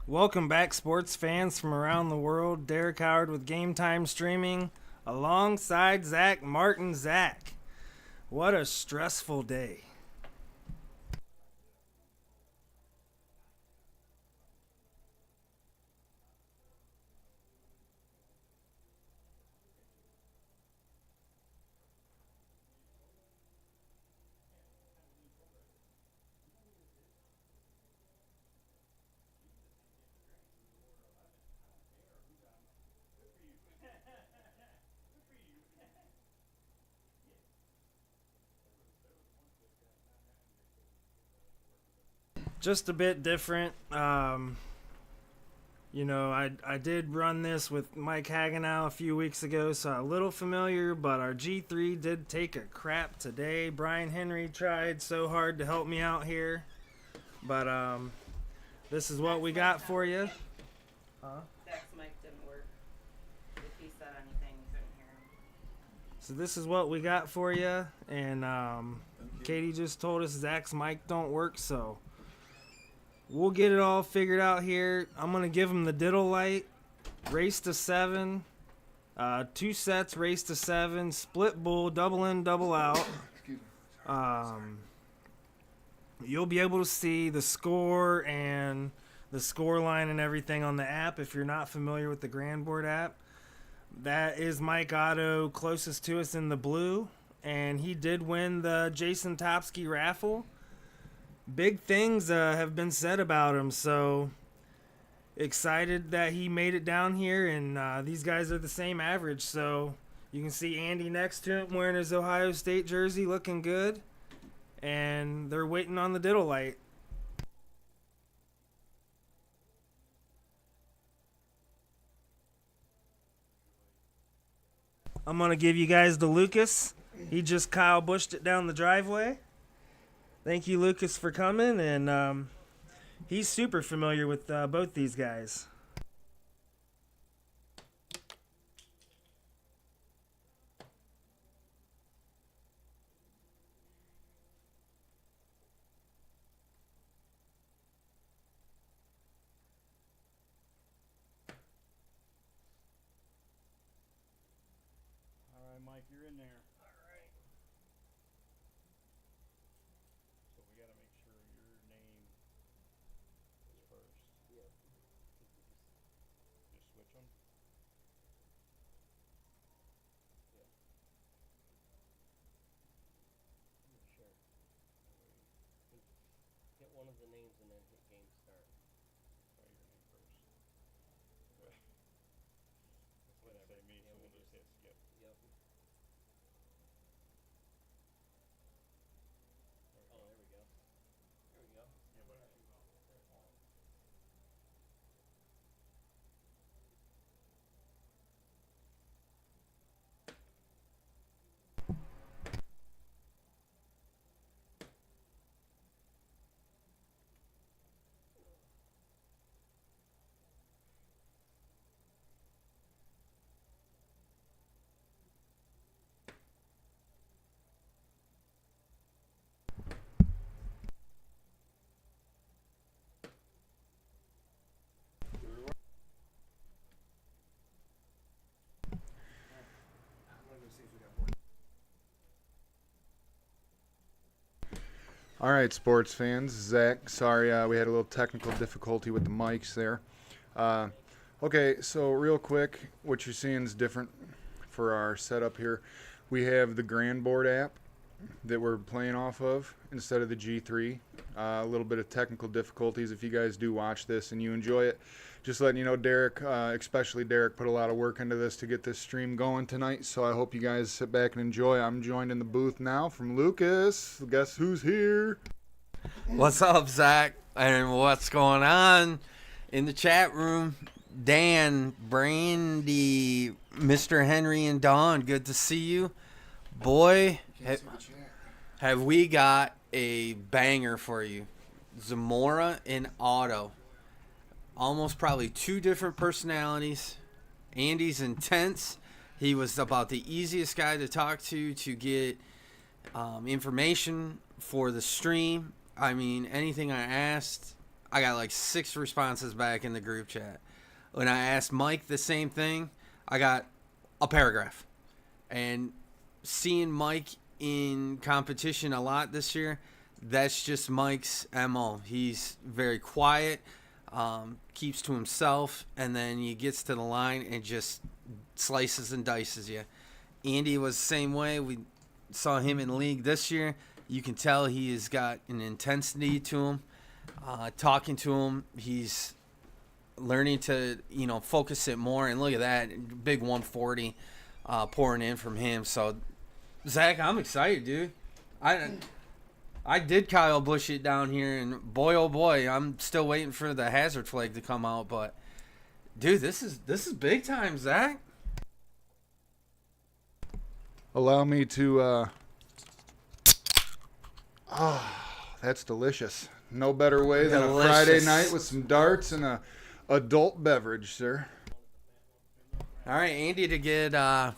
Welcome back, sports fans from around the world. Derek Howard with Game Time Streaming alongside Zach Martin. Zach, what a stressful day. Just a bit different. I did run this with Mike Hagenow a few weeks ago, so a little familiar, but our G3 did take a crap today. Brian Henry tried so hard to help me out here, but this is what we got for you. Zach's mic didn't work. If he said anything, you couldn't hear him. So this is what we got for you, and Katie just told us Zach's mic don't work, so we'll get it all figured out here. I'm going to give him the diddle light, race to 7, 2 sets, race to 7, split bull, double in, double out. You'll be able to see the score and the score line and everything on the app if you're not familiar with the Grandboard app. That is Mike Otto closest to us in the blue, and he did win the Jason Topsky raffle. Big things have been said about him, so excited that he made it down here, and these guys are the same average, so you can see Andy next to him wearing his Ohio State jersey looking good, and they're waiting on the diddle light. I'm going to give you guys the Lucas. He just Kyle Bushed it down the driveway. Thank you, Lucas, for coming, and he's super familiar with both these guys. All right, Mike, you're in there. All right. So we got to make sure your name is first. Yeah. Just switch them. Yeah. Sure. Hit one of the names and then hit game start. Try your name first. Well, Whatever. say me, Yeah, so we we'll just hit skip. Yep. Oh, there we go. There we go. Yeah, but All right, sports fans. Zach, sorry we had a little technical difficulty with the mics there. Okay, so real quick, what you're seeing is different for our setup here. We have the Grandboard app that we're playing off of instead of the G3. A little bit of technical difficulties. If you guys do watch this and you enjoy it, just letting you know, Derek, especially Derek, put a lot of work into this to get this stream going tonight. So I hope you guys sit back and enjoy. I'm joined in the booth now from Lucas. Guess who's here? What's up, Zach? And what's going on in the chat room? Dan, Brandy, Mr. Henry, and Don, good to see you. Boy, have we got a banger for you. Zamora and Otto. Almost probably two different personalities. Andy's intense. He was about the easiest guy to talk to get information for the stream. I mean, anything I asked, I got like 6 responses back in the group chat. When I asked Mike the same thing, I got a paragraph. And seeing Mike in competition a lot this year, that's just Mike's MO. He's very quiet, keeps to himself, and then he gets to the line and just slices and dices you. Andy was the same way. We saw him in the league this year. You can tell he has got an intensity to him. Talking to him, he's learning to, focus it more. And look at that, big 140 pouring in from him. So, Zach, I'm excited, dude. I did Kyle Busch it down here, and boy, oh boy, I'm still waiting for the hazard flag to come out. But, dude, this is big time, Zach. Allow me to. That's delicious. No better way than a Friday night with some darts and a adult beverage, sir. All right, Andy to get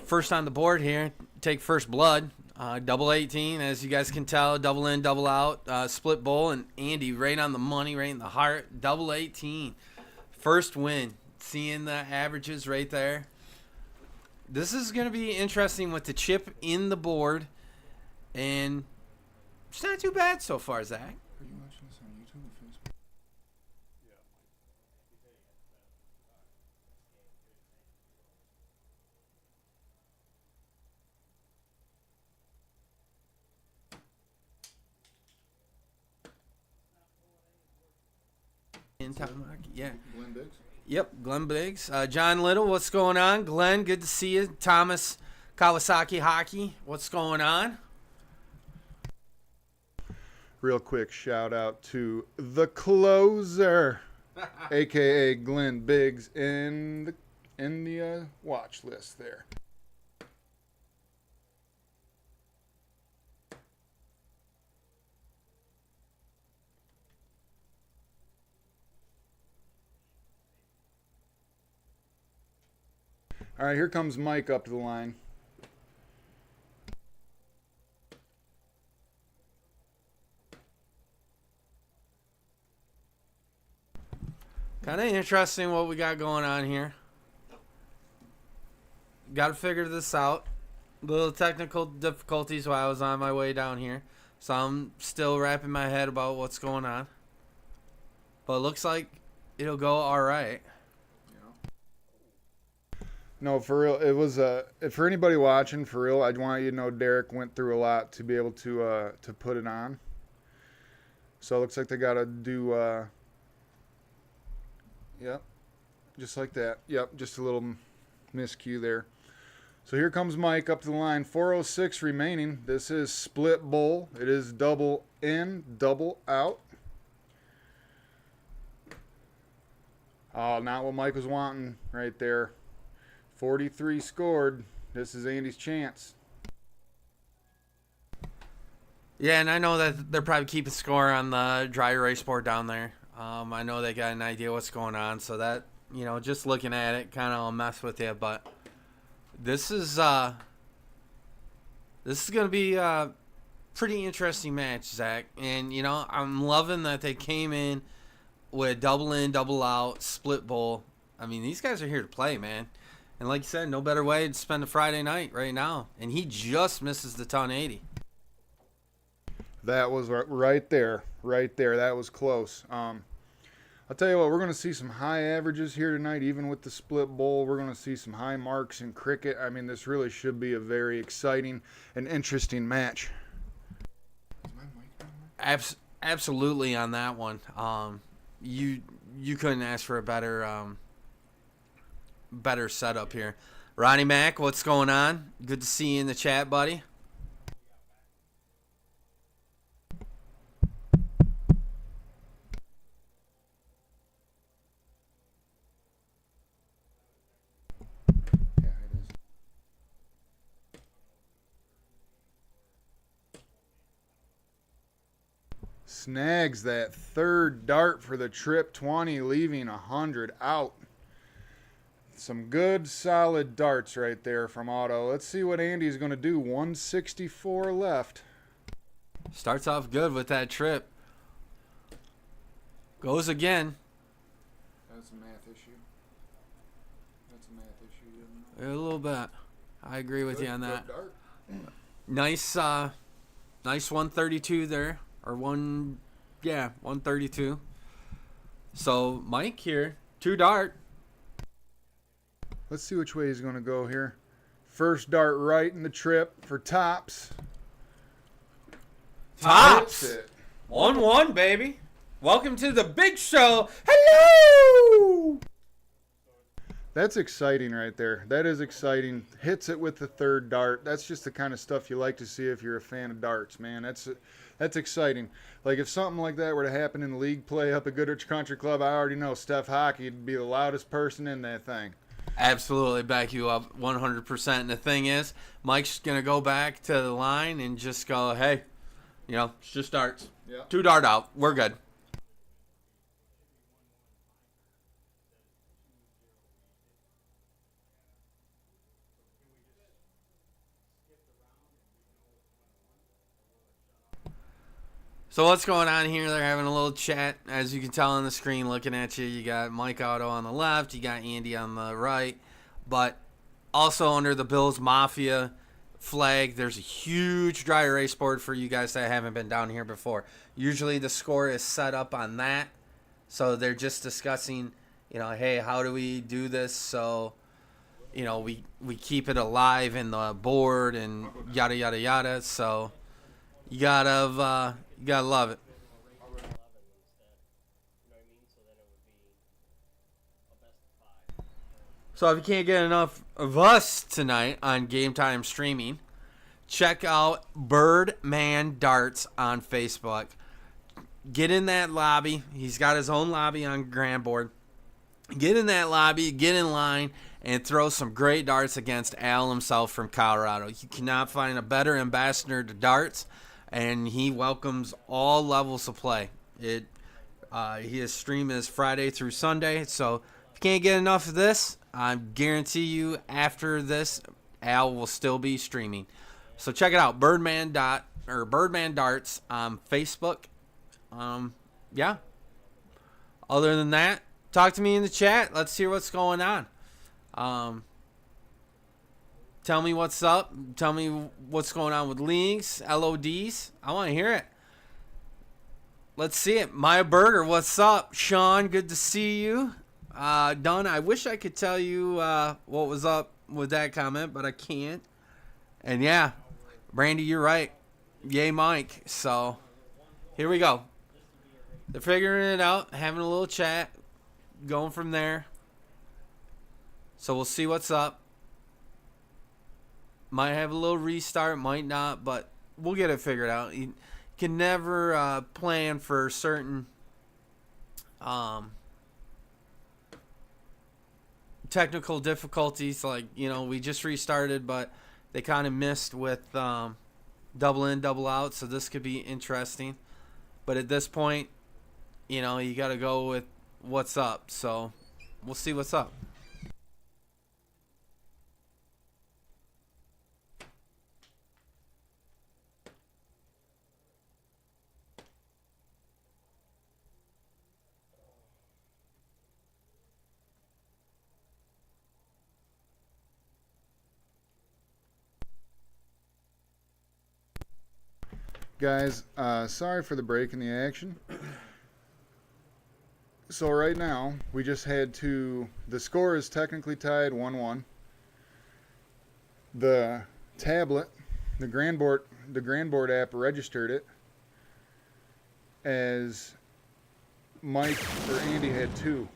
first on the board here. Take first blood. Double 18, as you guys can tell. Double in, double out. Split bowl, and Andy right on the money, right in the heart. Double 18. First win. Seeing the averages right there. This is going to be interesting with the chip in the board. And it's not too bad so far, Zach. Are you watching this on YouTube or Facebook? In time, yeah. Glenn Biggs? Yep, Glenn Biggs. John Little, what's going on? Glenn, good to see you. Thomas Kawasaki Hockey, what's going on? Real quick shout out to the closer, aka Glenn Biggs, in the watch list there. All right, here comes Mike up to the line. Kind of interesting what we got going on here. Got to figure this out. Little technical difficulties while I was on my way down here. So I'm still wrapping my head about what's going on. But it looks like it'll go all right. No, for real, it was for anybody watching, for real, I want you to know Derek went through a lot to be able to put it on. So it looks like they got to do, yep, just like that. Yep, just a little miscue there. So here comes Mike up to the line. 4:06 remaining. This is split bowl. It is double in, double out. Oh, not what Mike was wanting right there. 43 scored. This is Andy's chance. Yeah, and I know that they're probably keeping score on the dry erase board down there. I know they got an idea what's going on, so that, just looking at it kind of will mess with you. But this is going to be a pretty interesting match, Zach. And, I'm loving that they came in with double in, double out, split bowl. I mean, these guys are here to play, man. And like you said, no better way to spend a Friday night right now. And he just misses the 1080. That was right there. Right there. That was close. I'll tell you what, we're going to see some high averages here tonight, even with the split bowl. We're going to see some high marks in cricket. I mean, this really should be a very exciting and interesting match. Absolutely on that one. You couldn't ask for a better setup here. Ronnie Mack, what's going on? Good to see you in the chat, buddy. Yeah, it is. Snags that third dart for the trip. 20, leaving 100 out. Some good solid darts right there from Otto. Let's see what Andy's going to do. 164 left. Starts off good with that trip. Goes again. That's a math issue. That's a math issue. You didn't know? A little bit. I agree with you on Good that. dart. Nice, nice 132 there, or 132. So Mike here, 2 dart. Let's see which way he's going to go here. First dart right in the trip for tops. Tops. Hits it. 1-1, baby. Welcome to the big show. Hello. That's exciting right there. That is exciting. Hits it with the third dart. That's just the kind of stuff you like to see if you're a fan of darts, man. That's exciting. Like if something like that were to happen in league play up at Goodrich Country Club, I already know Steph Hockey would be the loudest person in that thing. Absolutely back you up 100%. And the thing is, Mike's going to go back to the line and just go, hey, it's just darts. Yeah. 2 dart out. We're good. So what's going on here? They're having a little chat. As you can tell on the screen looking at you, you got Mike Otto on the left, you got Andy on the right. But also under the Bills Mafia flag, there's a huge dry erase board for you guys that haven't been down here before. Usually the score is set up on that. So they're just discussing, hey, how do we do this so, we keep it alive in the board and yada, yada, yada. So you gotta love it. So if you can't get enough of us tonight on Game Time Streaming, check out Birdman Darts on Facebook. Get in that lobby. He's got his own lobby on Grandboard. Get in that lobby, get in line, and throw some great darts against Al himself from Colorado. You cannot find a better ambassador to darts, and he welcomes all levels of play. His stream is Friday through Sunday, so if you can't get enough of this, I guarantee you after this, Al will still be streaming. So check it out, Birdman Darts on Facebook. Yeah. Other than that, talk to me in the chat. Let's hear what's going on. Tell me what's up. Tell me what's going on with leagues, LODs. I want to hear it. Let's see it. Maya Berger, what's up? Sean, good to see you. Don, I wish I could tell you what was up with that comment, but I can't. And yeah, Brandy, you're right. Yay, Mike. So here we go. They're figuring it out, having a little chat, going from there. So we'll see what's up. Might have a little restart, might not, but we'll get it figured out. You can never plan for certain technical difficulties. Like, we just restarted, but they kind of missed with double in, double out, so this could be interesting. But at this point, you got to go with what's up. So we'll see what's up. Guys, sorry for the break in the action. So right now, we just had the score is technically tied 1-1. The tablet, the Grandboard app registered it as Mike or Andy had 2.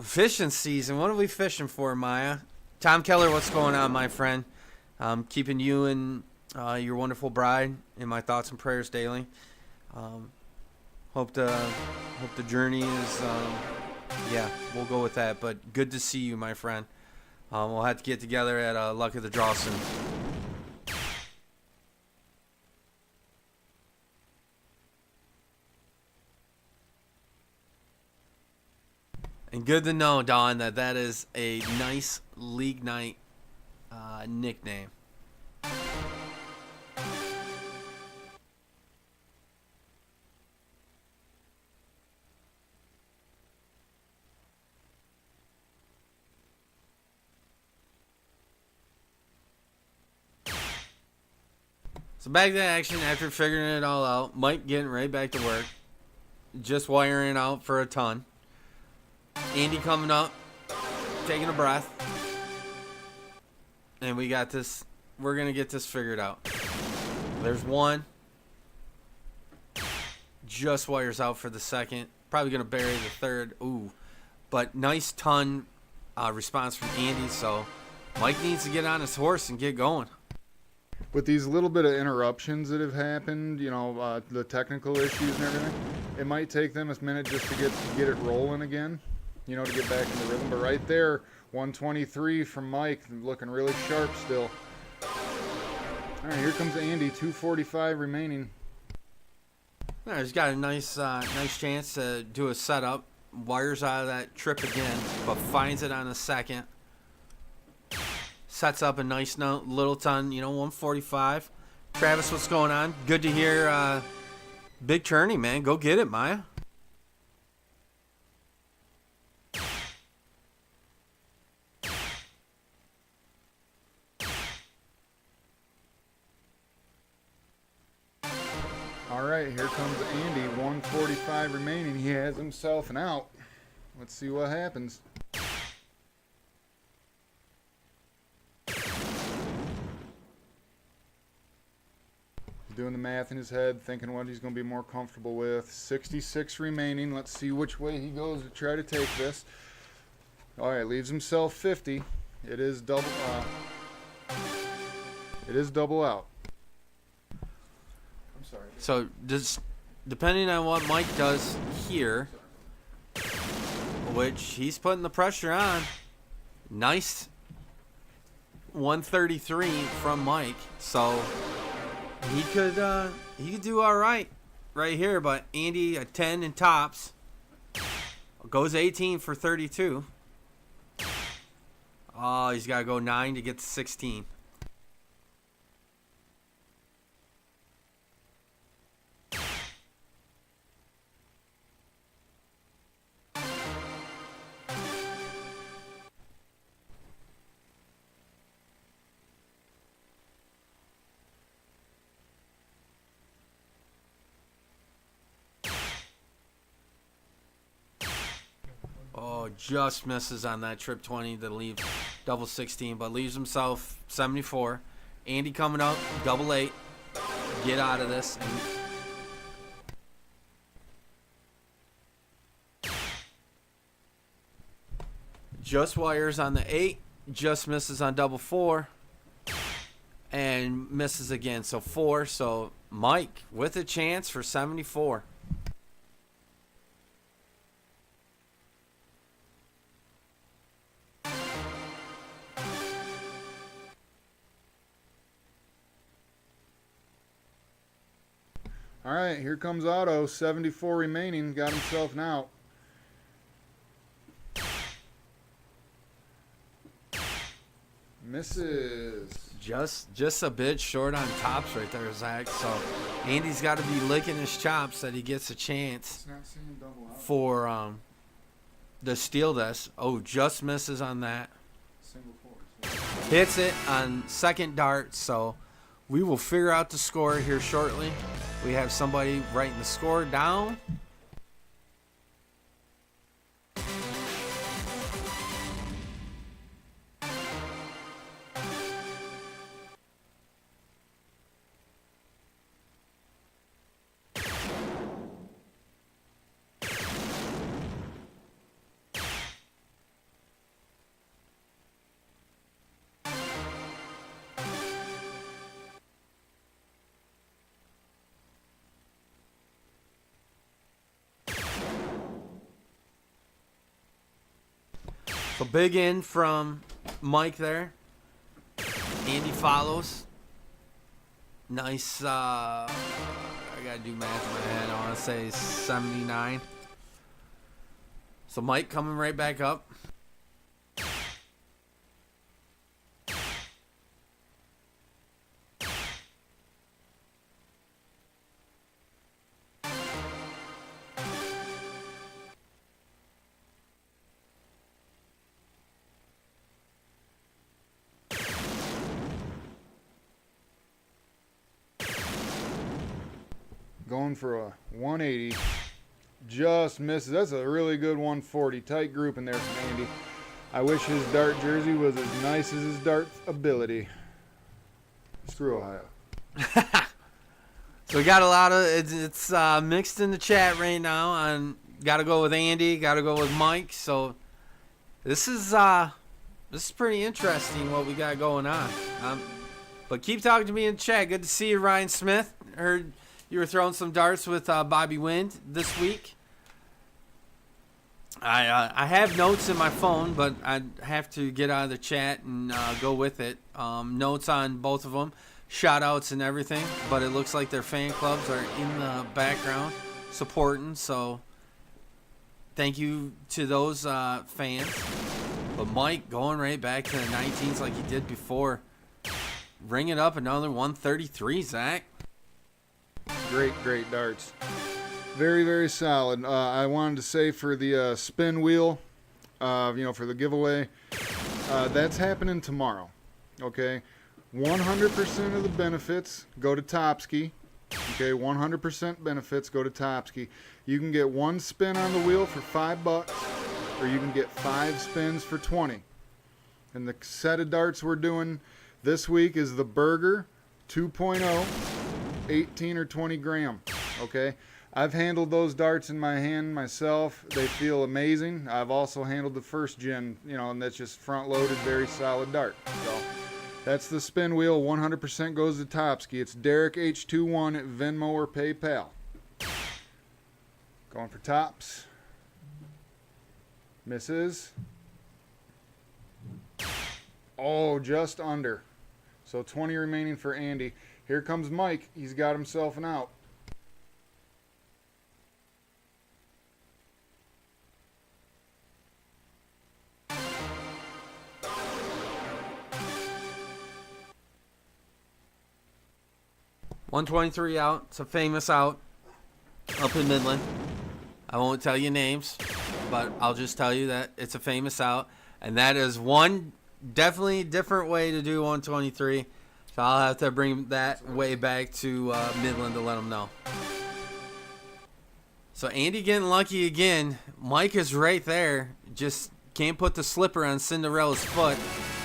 Fishing season. What are we fishing for, Maya? Tom Keller, what's going on, my friend? Keeping you and your wonderful bride in my thoughts and prayers daily. Hope the journey is, we'll go with that. But good to see you, my friend. We'll have to get together at Luck of the Draw soon. And good to know, Don, that is a nice league night nickname. So back to action after figuring it all out. Mike getting right back to work. Just wiring out for a ton. Andy coming up, taking a breath. And we got this. We're going to get this figured out. There's one. Just wires out for the second. Probably going to bury the third. Ooh. But nice ton response from Andy. So Mike needs to get on his horse and get going. With these little bit of interruptions that have happened, you know, the technical issues and everything, it might take them a minute just to get it rolling again, you know, to get back in the rhythm. But right there, 123 from Mike, looking really sharp still. All right, here comes Andy, 2:45 remaining. Yeah, he's got a nice chance to do a setup. Wires out of that trip again, but finds it on the second. Sets up a nice little ton, 145. Travis, what's going on? Good to hear. Big tourney, man. Go get it, Maya. All right, here comes Andy, 145 remaining. He has himself an out. Let's see what happens. Doing the math in his head, thinking what he's going to be more comfortable with. 66 remaining. Let's see which way he goes to try to take this. All right, leaves himself 50. It is double. It is double out. I'm sorry. So, depending on what Mike does here, which he's putting the pressure on, nice 133 from Mike. So he could do all right here, but Andy a 10 in tops goes 18 for 32. Oh, he's got to go 9 to get to 16. Oh, just misses on that trip 20 to leave double 16, but leaves himself 74. Andy coming up, double 8. Get out of this. And just wires on the 8, just misses on double 4, and misses again. So 4. So Mike with a chance for 74. All right, here comes Otto, 74 remaining, got himself an out. Misses. Just a bit short on tops right there, Zach. So Andy's got to be licking his chops that he gets a chance for to steal this. Oh, just misses on that. Hits it on second dart, so we will figure out the score here shortly. We have somebody writing the score down. So big in from Mike there. Andy follows. Nice. I gotta do math in my head. I want to say 79. So Mike coming right back up. Going for a 180. Just misses. That's a really good 140. Tight group in there from Andy. I wish his dart jersey was as nice as his dart ability. Screw Ohio. So we got a lot of it's mixed in the chat right now. On got to go with Andy. Got to go with Mike. So this is pretty interesting what we got going on. But keep talking to me in chat. Good to see you, Ryan Smith. Heard you were throwing some darts with Bobby Wind this week. I have notes in my phone, but I have to get out of the chat and go with it. Notes on both of them, shout outs and everything. But it looks like their fan clubs are in the background supporting. So thank you to those fans. But Mike going right back to the 19s like he did before. Ring it up another 133, Zach. Great darts. Very, very solid. I wanted to say for the spin wheel, for the giveaway, that's happening tomorrow. Okay, 100% of the benefits go to Topsky. Okay, 100% benefits go to Topsky. You can get one spin on the wheel for $5, or you can get 5 spins for 20. And the set of darts we're doing this week is the Burger 2.0, 18 or 20 gram. Okay. I've handled those darts in my hand myself. They feel amazing. I've also handled the first gen, and that's just front loaded, very solid dart. So that's the spin wheel. 100% goes to Topsky. It's Derek H21 at Venmo or PayPal. Going for tops. Misses. Oh, just under. So 20 remaining for Andy. Here comes Mike. He's got himself an out. $123 out. It's a famous out up in Midland. I won't tell you names, but I'll just tell you that it's a famous out. And that is one definitely different way to do 123. So I'll have to bring that way back to Midland to let them know. So Andy getting lucky again. Mike is right there. Just can't put the slipper on Cinderella's foot.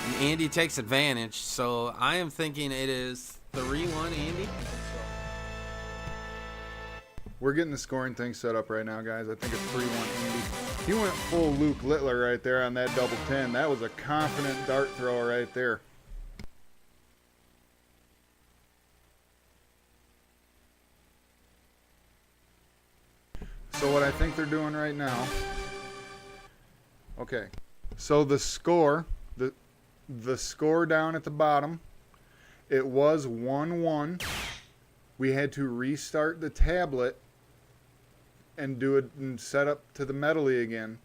And Andy takes advantage. So I am thinking it is 3-1 Andy. We're getting the scoring thing set up right now, guys. I think it's 3-1 Andy. He went full Luke Littler right there on that double 10. That was a confident dart thrower right there. So what I think they're doing right now. Okay. So the score, the score down at the bottom, it was 1-1. We had to restart the tablet and do it and set up to the medley again.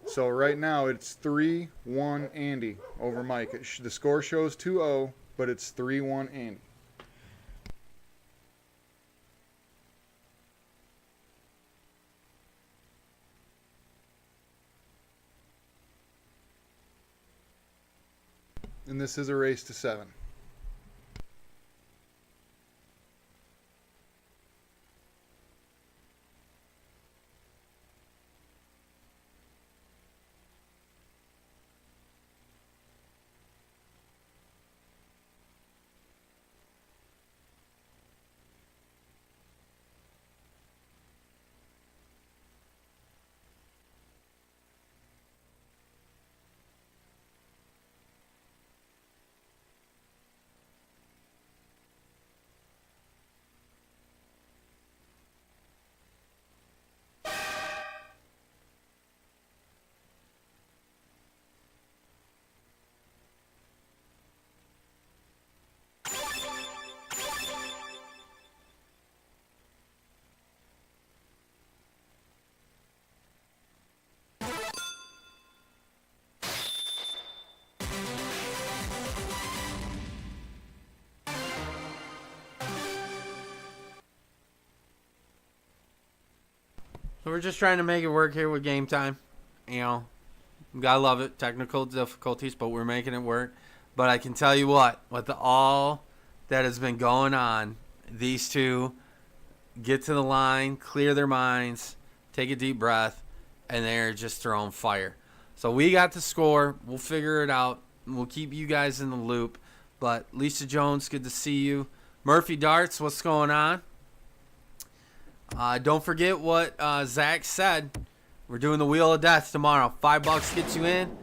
So right now it's 3-1 Andy over Mike. The score shows 2-0, but it's 3-1 Andy. And this is a race to 7. So we're just trying to make it work here with game time. You know, gotta love it. Technical difficulties, but we're making it work. But I can tell you what, with all that has been going on, these two get to the line, clear their minds, take a deep breath, and they're just throwing fire. So we got the score. We'll figure it out. We'll keep you guys in the loop. But Lisa Jones, good to see you. Murphy Darts, what's going on? Don't forget what Zach said. We're doing the Wheel of Death tomorrow. $5 gets you in.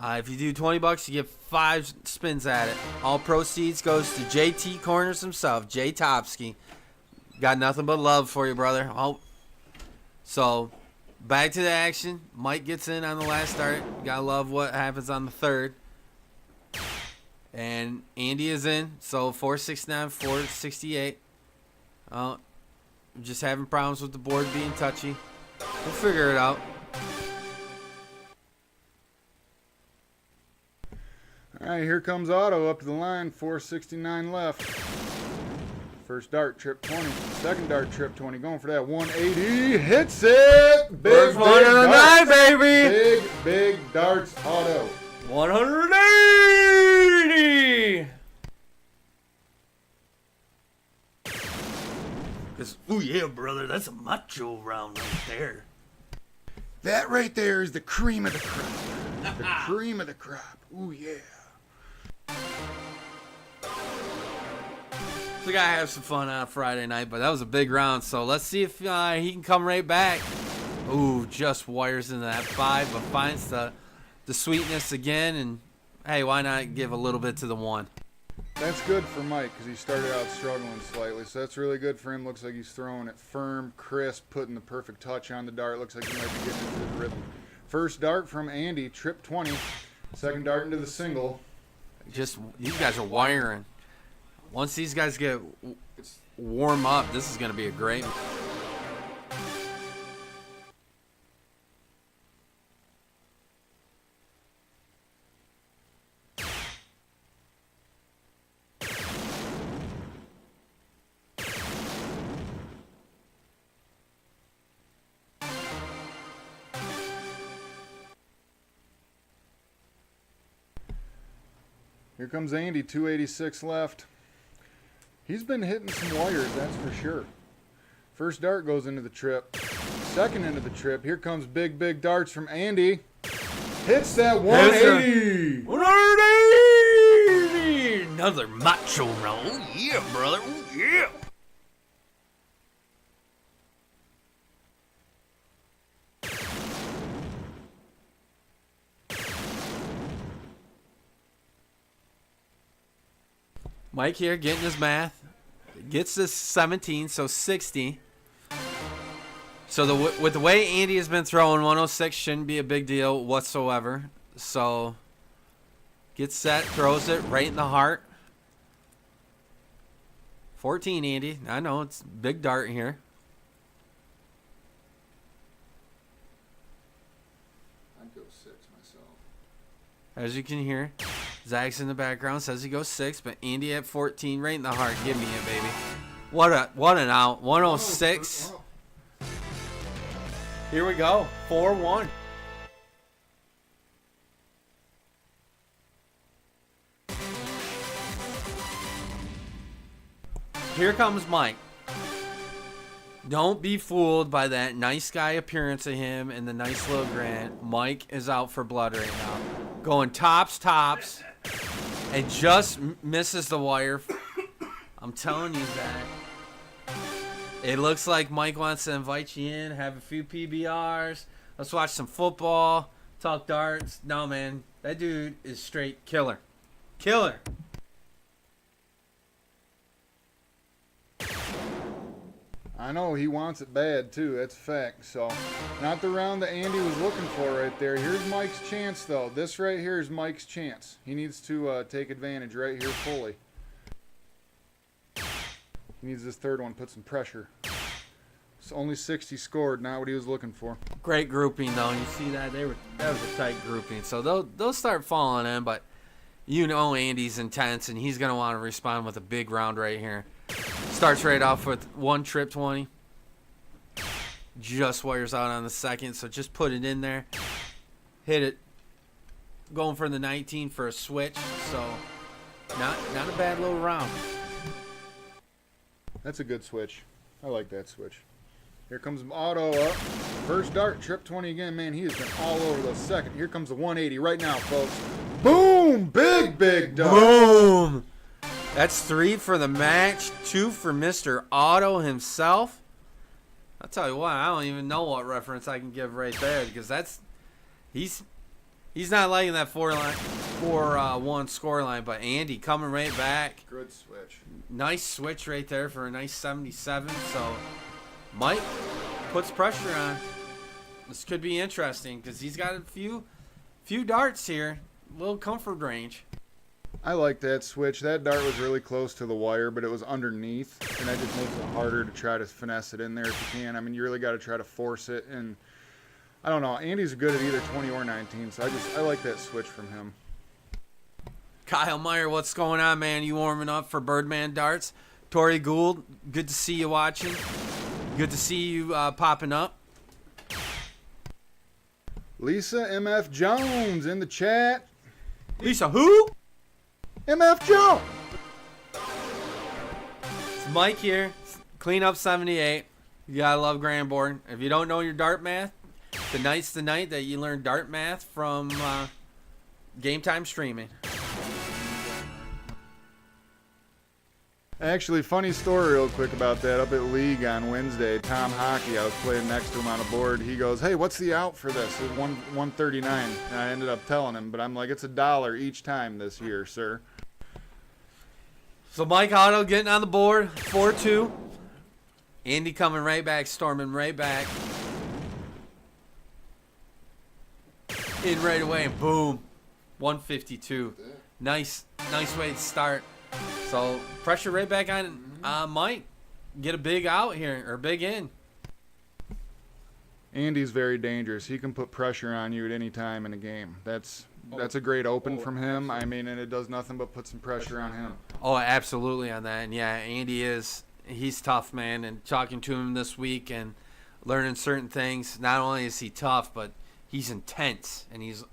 If you do $20, you get 5 spins at it. All proceeds goes to JT Corners himself, Jay Topsky. Got nothing but love for you, brother. Oh, so back to the action. Mike gets in on the last start. Gotta love what happens on the third. And Andy is in. So 469, 468. Just having problems with the board being touchy. We'll figure it out. All right, here comes Otto up to the line, 469 left. First dart, trip 20. Second dart, trip 20. Going for that 180. Hits it! First one of the night, baby! Big darts, Otto. 180! Oh yeah, brother, that's a macho round right there. That right there is the cream of the crop. The cream of the crop. Ooh, yeah. We gotta have some fun on a Friday night, but that was a big round, so let's see if he can come right back. Ooh, just wires into that 5, but finds the sweetness again, and hey, why not give a little bit to the 1? That's good for Mike because he started out struggling slightly, so that's really good for him. Looks like he's throwing it firm, crisp, putting the perfect touch on the dart. Looks like he might be getting into the rhythm. First dart from Andy, trip 20. Second dart into the single. Just, these guys are wiring. Once these guys get warm up, this is going to be a great. Here comes Andy, 286 left. He's been hitting some wires, that's for sure. First dart goes into the trip. Second into the trip. Here comes big darts from Andy. Hits that 180. 180! Another macho round. Oh, yeah, brother. Oh, yeah. Mike here getting his math. Gets this 17, so 60. So with the way Andy has been throwing, 106 shouldn't be a big deal whatsoever. So gets set, throws it right in the heart. 14, Andy. I know, it's big dart here. I'd go 6 myself. As you can hear, Zach's in the background, says he goes 6, but Andy at 14, right in the heart. Give me it, baby. What an out. 106. Here we go. 4-1. Here comes Mike. Don't be fooled by that nice guy appearance of him and the nice little grin. Mike is out for blood right now. Going tops, and just misses the wire. I'm telling you, Zach. It looks like Mike wants to invite you in, have a few PBRs. Let's watch some football, talk darts. No, man. That dude is straight killer. Killer. I know he wants it bad too, that's a fact. So not the round that Andy was looking for right there. Here's Mike's chance though. This right here is Mike's chance. He needs to take advantage right here fully. He needs this third one, put some pressure. It's only 60 scored, not what he was looking for. Great grouping though. You see that? That was a tight grouping. So they'll start falling in, but you know Andy's intense and he's gonna want to respond with a big round right here. Starts right off with 1 trip 20. Just wires out on the second, so just put it in there. Hit it. Going for the 19 for a switch, so not a bad little round. That's a good switch. I like that switch. Here comes Otto up. First dart, trip 20 again. Man, he has been all over the second. Here comes the 180 right now, folks. Boom! Big dart. Boom! That's 3 for the match, 2 for Mr. Otto himself. I'll tell you what, I don't even know what reference I can give right there, because he's not liking that 4-1 score line, but Andy coming right back. Good switch. Nice switch right there for a nice 77. So Mike puts pressure on. This could be interesting because he's got a few darts here, little comfort range. I like that switch. That dart was really close to the wire, but it was underneath, and that just makes it harder to try to finesse it in there if you can. I mean, you really got to try to force it, and I don't know. Andy's good at either 20 or 19, so I like that switch from him. Kyle Meyer, what's going on, man? You warming up for Birdman darts? Tori Gould, good to see you watching. Good to see you popping up. Lisa MF Jones in the chat. Lisa, who? MF Jones. It's Mike here. Clean up 78. You gotta love Grandboard. If you don't know your dart math, tonight's the night that you learn dart math from Game Time Streaming. Actually, funny story real quick about that. Up at League on Wednesday, Tom Hockey, I was playing next to him on a board. He goes, "Hey, what's the out for this?" It was 139, and I ended up telling him, but I'm like, "It's $1 each time this year, sir." So Mike Otto getting on the board, 4-2. Andy coming right back, storming right back. In right away, and boom, 152. Nice way to start. So pressure right back on Mike. Get a big out here, or big in. Andy's very dangerous. He can put pressure on you at any time in a game. That's a great open from him. I mean, and it does nothing but put some pressure on him. Oh, absolutely on that. And yeah, Andy he's tough, man. And talking to him this week and learning certain things, not only is he tough, but he's intense. And he's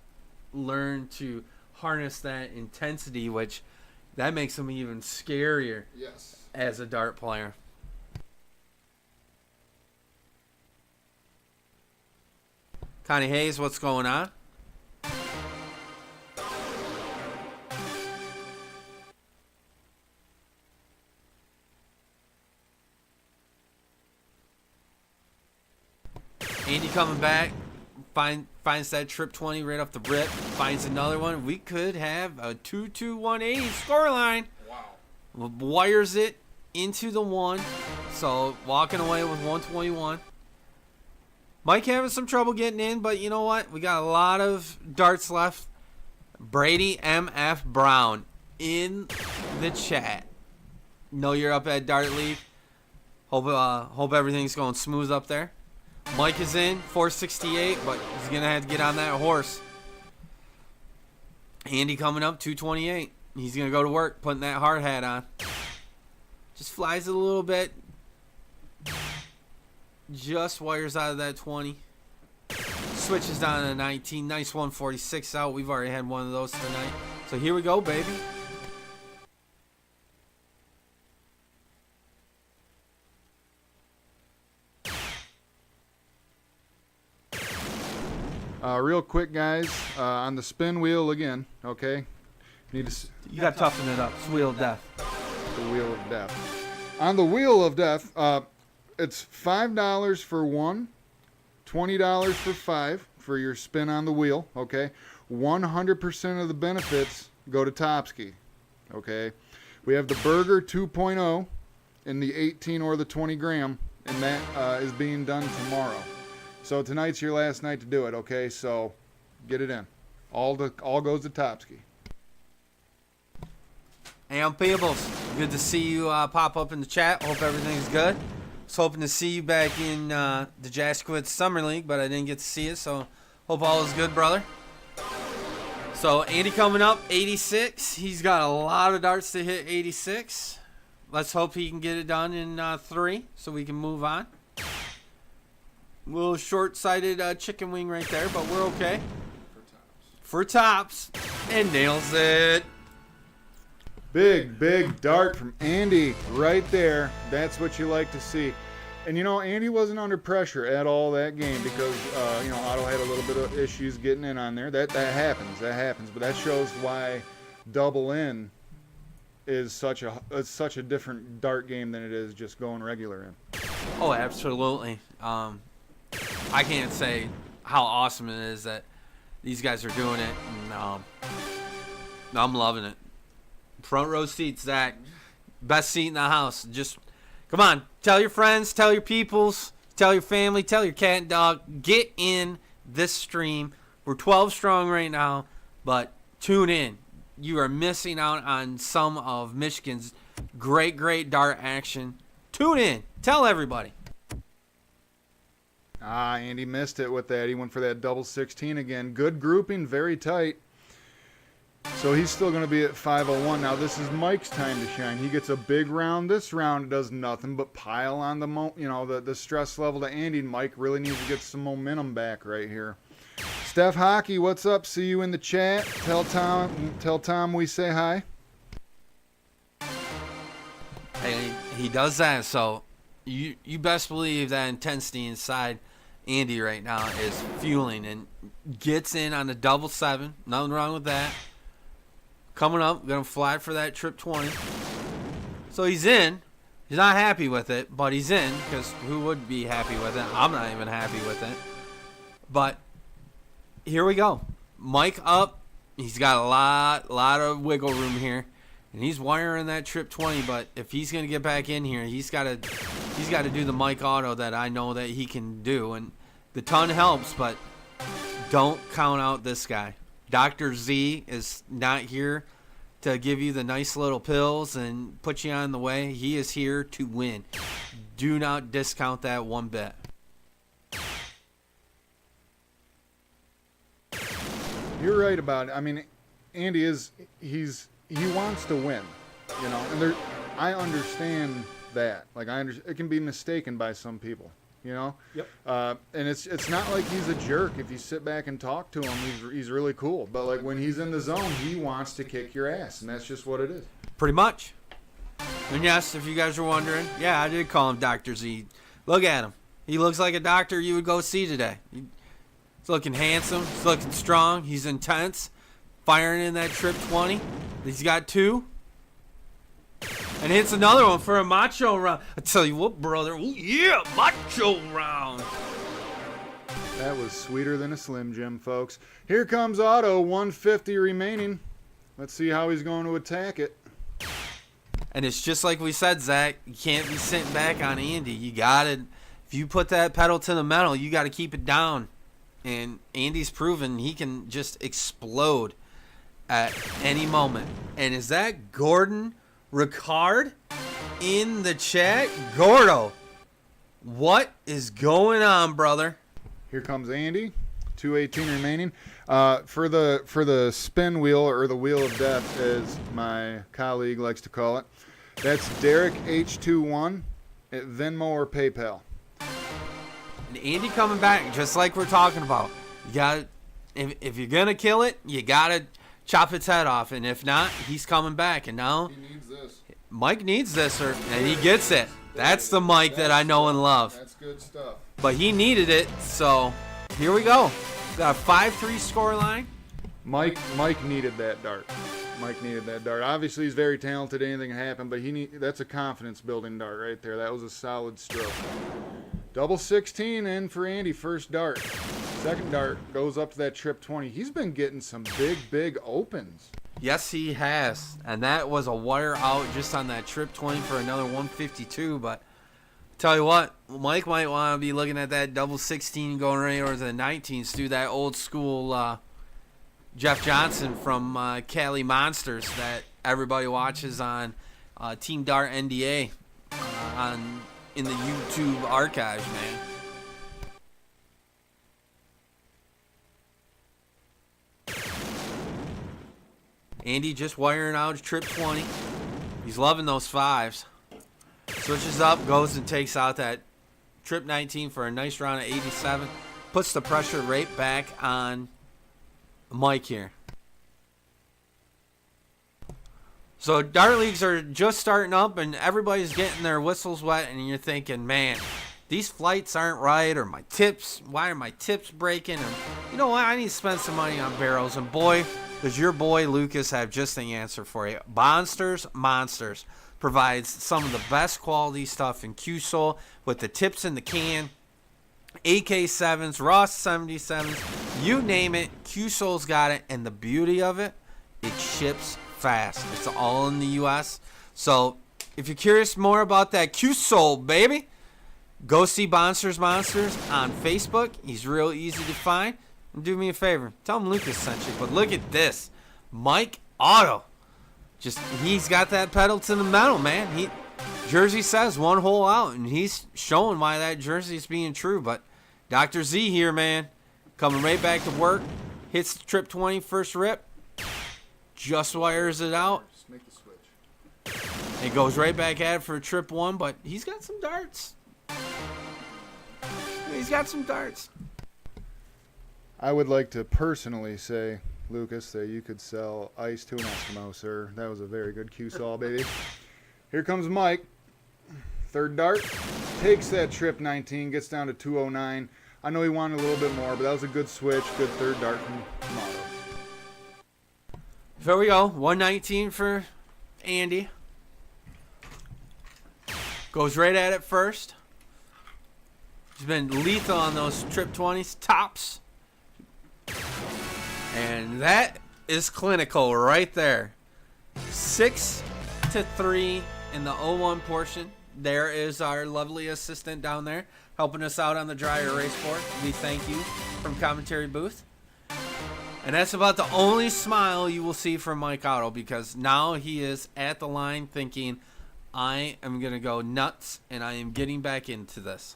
learned to harness that intensity, which that makes him even scarier as a dart player. Connie Hayes, what's going on? Andy coming back, finds that trip 20 right off the rip, finds another one. We could have a 2-2-180 scoreline. Wow. Wires it into the one, so walking away with 121. Mike having some trouble getting in, but you know what? We got a lot of darts left. Brady M.F. Brown in the chat. Know you're up at Dart League. Hope everything's going smooth up there. Mike is in, 468, but he's going to have to get on that horse. Andy coming up, 228. He's going to go to work, putting that hard hat on. Just flies it a little bit. Just wires out of that 20. Switches down to 19. Nice 146 out. We've already had one of those tonight. So here we go, baby. Real quick, guys, on the spin wheel again, okay? You got to toughen it up. It's Wheel of Death. The Wheel of Death. On the Wheel of Death, it's $5 for 1, $20 for 5 for your spin on the wheel, okay? 100% of the benefits go to Topsky, okay? We have the Burger 2.0 in the 18 or the 20 gram, and that is being done tomorrow. So tonight's your last night to do it, okay? So get it in. All goes to Topsky. Hey, I'm Peebles. Good to see you pop up in the chat. Hope everything's good. Was hoping to see you back in the Jazzquid Summer League, but I didn't get to see it, so hope all is good, brother. So Andy coming up, 86. He's got a lot of darts to hit 86. Let's hope he can get it done in 3 so we can move on. Little short-sighted chicken wing right there, but we're okay. For tops. And nails it. Big dart from Andy right there. That's what you like to see. And you know, Andy wasn't under pressure at all that game because you know, Otto had a little bit of issues getting in on there. That happens. But that shows why double in is such a different dart game than it is just going regular in. Oh, absolutely. I can't say how awesome it is that these guys are doing it. And, I'm loving it. Front row seats, Zach. Best seat in the house. Just come on. Tell your friends. Tell your peoples. Tell your family. Tell your cat and dog. Get in this stream. We're 12 strong right now, but tune in. You are missing out on some of Michigan's great dart action. Tune in. Tell everybody. Andy missed it with that. He went for that double 16 again. Good grouping, very tight. So he's still going to be at 501. Now this is Mike's time to shine. He gets a big round. This round does nothing but pile on the stress level to Andy. Mike really needs to get some momentum back right here. Steph Hockey, what's up? See you in the chat. Tell Tom we say hi. Hey, he does that, so you best believe that intensity inside Andy right now is fueling and gets in on the double 7. Nothing wrong with that. Coming up, going to fly for that trip 20. So he's in. He's not happy with it, but he's in because who would be happy with it? I'm not even happy with it. But here we go. Mike up. He's got a lot of wiggle room here. And he's wiring that trip 20, but if he's going to get back in here, he's got to do the Mike Otto that I know that he can do. And the ton helps, but don't count out this guy. Dr. Z is not here to give you the nice little pills and put you on the way. He is here to win. Do not discount that one bit. You're right about it. I mean, Andy he wants to win, you know, and I understand that. Like it can be mistaken by some people, you know. Yep. And it's not like he's a jerk. If you sit back and talk to him, he's really cool. But like when he's in the zone, he wants to kick your ass, and that's just what it is. Pretty much. And yes, if you guys are wondering, yeah, I did call him Dr. Z. Look at him. He looks like a doctor you would go see today. He's looking handsome. He's looking strong. He's intense. Firing in that trip 20. He's got 2. And hits another one for a macho round. I tell you what, brother. Ooh, yeah, macho round. That was sweeter than a Slim Jim, folks. Here comes Otto, 150 remaining. Let's see how he's going to attack it. And it's just like we said, Zach. You can't be sitting back on Andy. You got to, if you put that pedal to the metal, you got to keep it down. And Andy's proven he can just explode at any moment. And is that Gordon Ricard in the chat? Gordo, what is going on, brother? Here comes Andy, 218 remaining. For the spin wheel, or the wheel of death, as my colleague likes to call it, that's Derek H21 at Venmo or PayPal. And Andy coming back, just like we're talking about. You got, if you're gonna kill it, you gotta chop its head off, and if not, he's coming back. And now He needs this. Mike needs this, sir, and he gets it. That's the Mike that I know and love. That's good stuff. But he needed it, so here we go. Got a 5-3 score line. Mike needed that dart. Mike needed that dart. Obviously, he's very talented. Anything can happen, but that's a confidence-building dart right there. That was a solid stroke. Double 16 in for Andy. First dart. Second dart goes up to that trip 20. He's been getting some big opens. Yes, he has. And that was a wire out just on that trip 20 for another 152. But tell you what, Mike might want to be looking at that double 16 going right over to the 19s. Do that old school Jeff Johnson from Cali Monsters that everybody watches on Team Dart NDA in the YouTube archives, man. Andy just wiring out trip 20. He's loving those 5s. Switches up, goes and takes out that trip 19 for a nice round of 87. Puts the pressure right back on Mike here. So dart leagues are just starting up and everybody's getting their whistles wet, and you're thinking, man, these flights aren't right, or my tips, why are my tips breaking? And you know what? I need to spend some money on barrels. And boy, does your boy Lucas have just the answer for you. Monsters provides some of the best quality stuff in Q-Sol with the tips in the can. AK7s, Ross 77s, you name it, Q-Sol's got it. And the beauty of it, it ships fast. It's all in the U.S. So if you're curious more about that Q-Sol, baby, go see Monsters on Facebook. He's real easy to find. And do me a favor, tell him Lucas sent you. But look at this, Mike Otto. He's got that pedal to the metal, man. Jersey says one hole out, and he's showing why that jersey is being true. But Dr. Z here, man, coming right back to work. Hits the trip 20 first rip. Just wires it out. Just make the switch. It goes right back at it for a trip 1, but he's got some darts. I would like to personally say, Lucas, that you could sell ice to an Eskimo, sir. That was a very good Q-Sol, baby. Here comes Mike. Third dart. Takes that trip 19, gets down to 209. I know he wanted a little bit more, but that was a good switch. Good third dart from Otto. There we go. 119 for Andy. Goes right at it first. He's been lethal on those trip 20s tops. And that is clinical right there. 6-3 in the 0-1 portion. There is our lovely assistant down there helping us out on the dry erase board. We thank you from commentary booth. And that's about the only smile you will see from Mike Otto, because now he is at the line thinking, I am going to go nuts and I am getting back into this.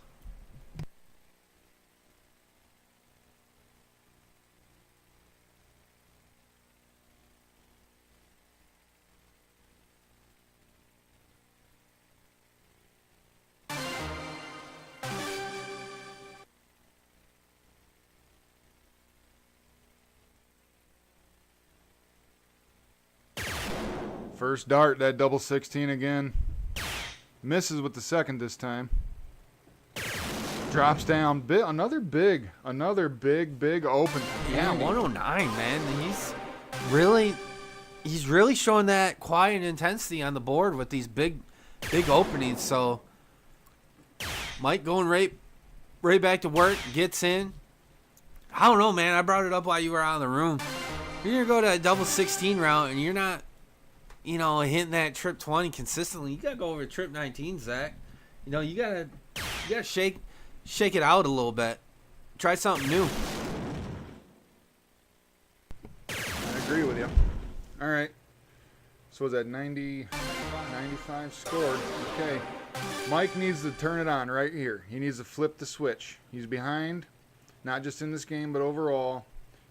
First dart, that double 16 again. Misses with the second this time. Drops down. Another big open. Yeah, 109, man. He's really showing that quiet intensity on the board with these big openings. So Mike going right back to work, gets in. I don't know, man. I brought it up while you were out of the room. You're gonna go to a double 16 round and you're not, hitting that trip 20 consistently. You gotta go over to trip 19, Zach. You gotta shake it out a little bit. Try something new. I agree with you. All right. So was that 90, 95 scored? Okay. Mike needs to turn it on right here. He needs to flip the switch. He's behind, not just in this game, but overall.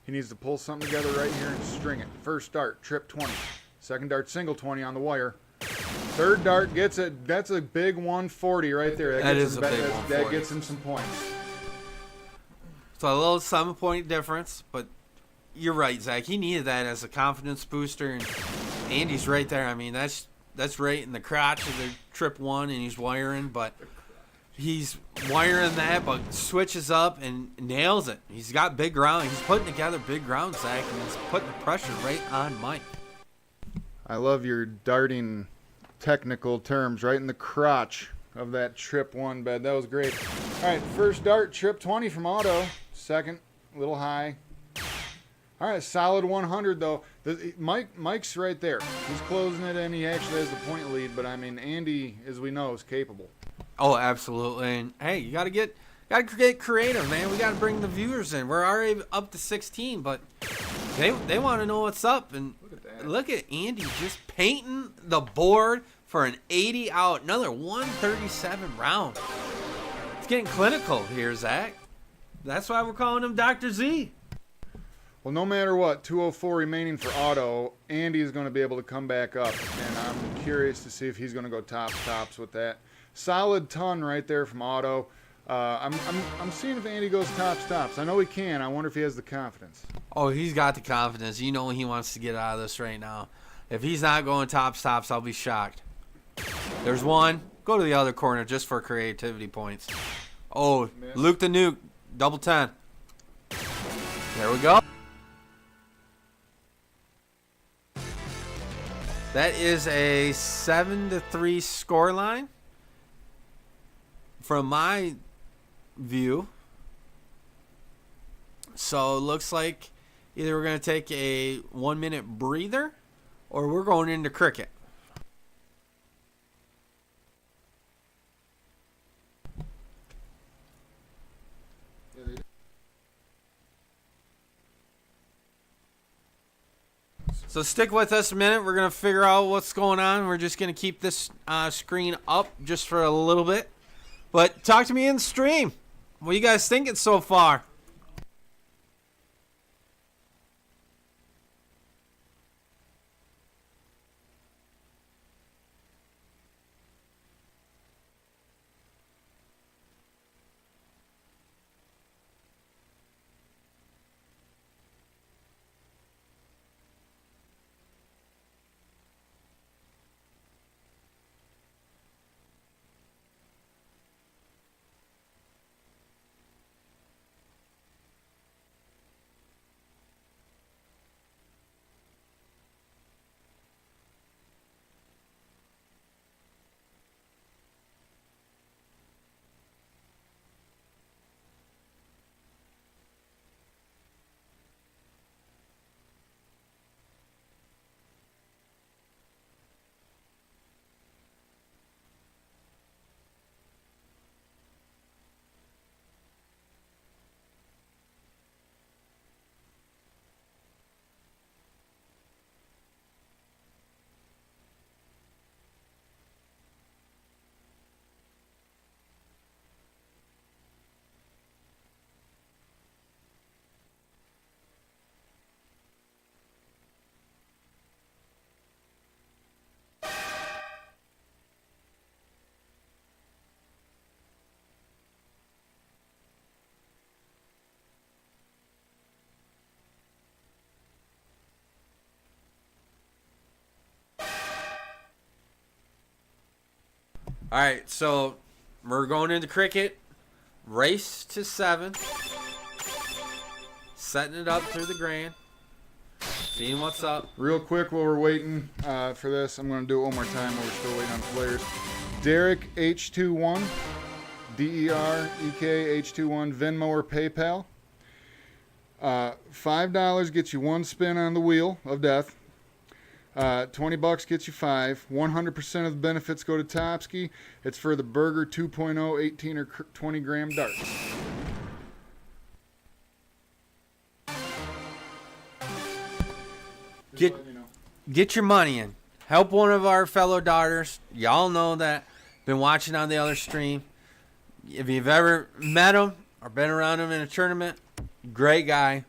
He needs to pull something together right here and string it. First dart, trip 20. Second dart, single 20 on the wire. Third dart gets it. That's a big 140 right there. That is a big 140. That gets him some points. So a little 7-point difference, but you're right, Zach. He needed that as a confidence booster, and Andy's right there. I mean, that's right in the crotch of the trip 1, and he's wiring, but he's wiring that, but switches up and nails it. He's got big ground. He's putting together big ground, Zach, and he's putting the pressure right on Mike. I love your darting technical terms, right in the crotch of that trip 1 bed. That was great. All right, first dart, trip 20 from Otto. Second, a little high. All right, solid 100 though. Mike's right there. He's closing it in. He actually has the point lead, but I mean, Andy, as we know, is capable. Oh, absolutely. And hey, you gotta get creative, man. We gotta bring the viewers in. We're already up to 16, but they want to know what's up. And look at Andy just painting the board for an 80 out, another 137 round. It's getting clinical here, Zach. That's why we're calling him Dr. Z. Well, no matter what, 204 remaining for Otto, Andy is going to be able to come back up, and I'm curious to see if he's going to go tops with that. Solid ton right there from Otto. I'm seeing if Andy goes tops. I know he can. I wonder if he has the confidence. Oh, he's got the confidence. You know he wants to get out of this right now. If he's not going tops, I'll be shocked. There's one. Go to the other corner just for creativity points. Oh, Miss. Luke the Nuke. Double 10. There we go. That is a 7-3 score line. From my view. So it looks like either we're going to take a 1-minute breather or we're going into cricket. So stick with us a minute. We're going to figure out what's going on. We're just going to keep this screen up just for a little bit. But talk to me in the stream. What are you guys thinking so far? All right, so we're going into cricket. Race to 7. Setting it up through the grand. Seeing what's up. Real quick while we're waiting for this, I'm going to do it one more time while we're still waiting on players. Derek H21, DEREK H21, Venmo or PayPal. $5 gets you 1 spin on the wheel of death. $20 gets you 5. 100% of the benefits go to Topsky. It's for the Burger 2.0 18 or 20 gram darts. Get your money in. Help one of our fellow daughters. Y'all know that. Been watching on the other stream. If you've ever met him or been around him in a tournament, great guy.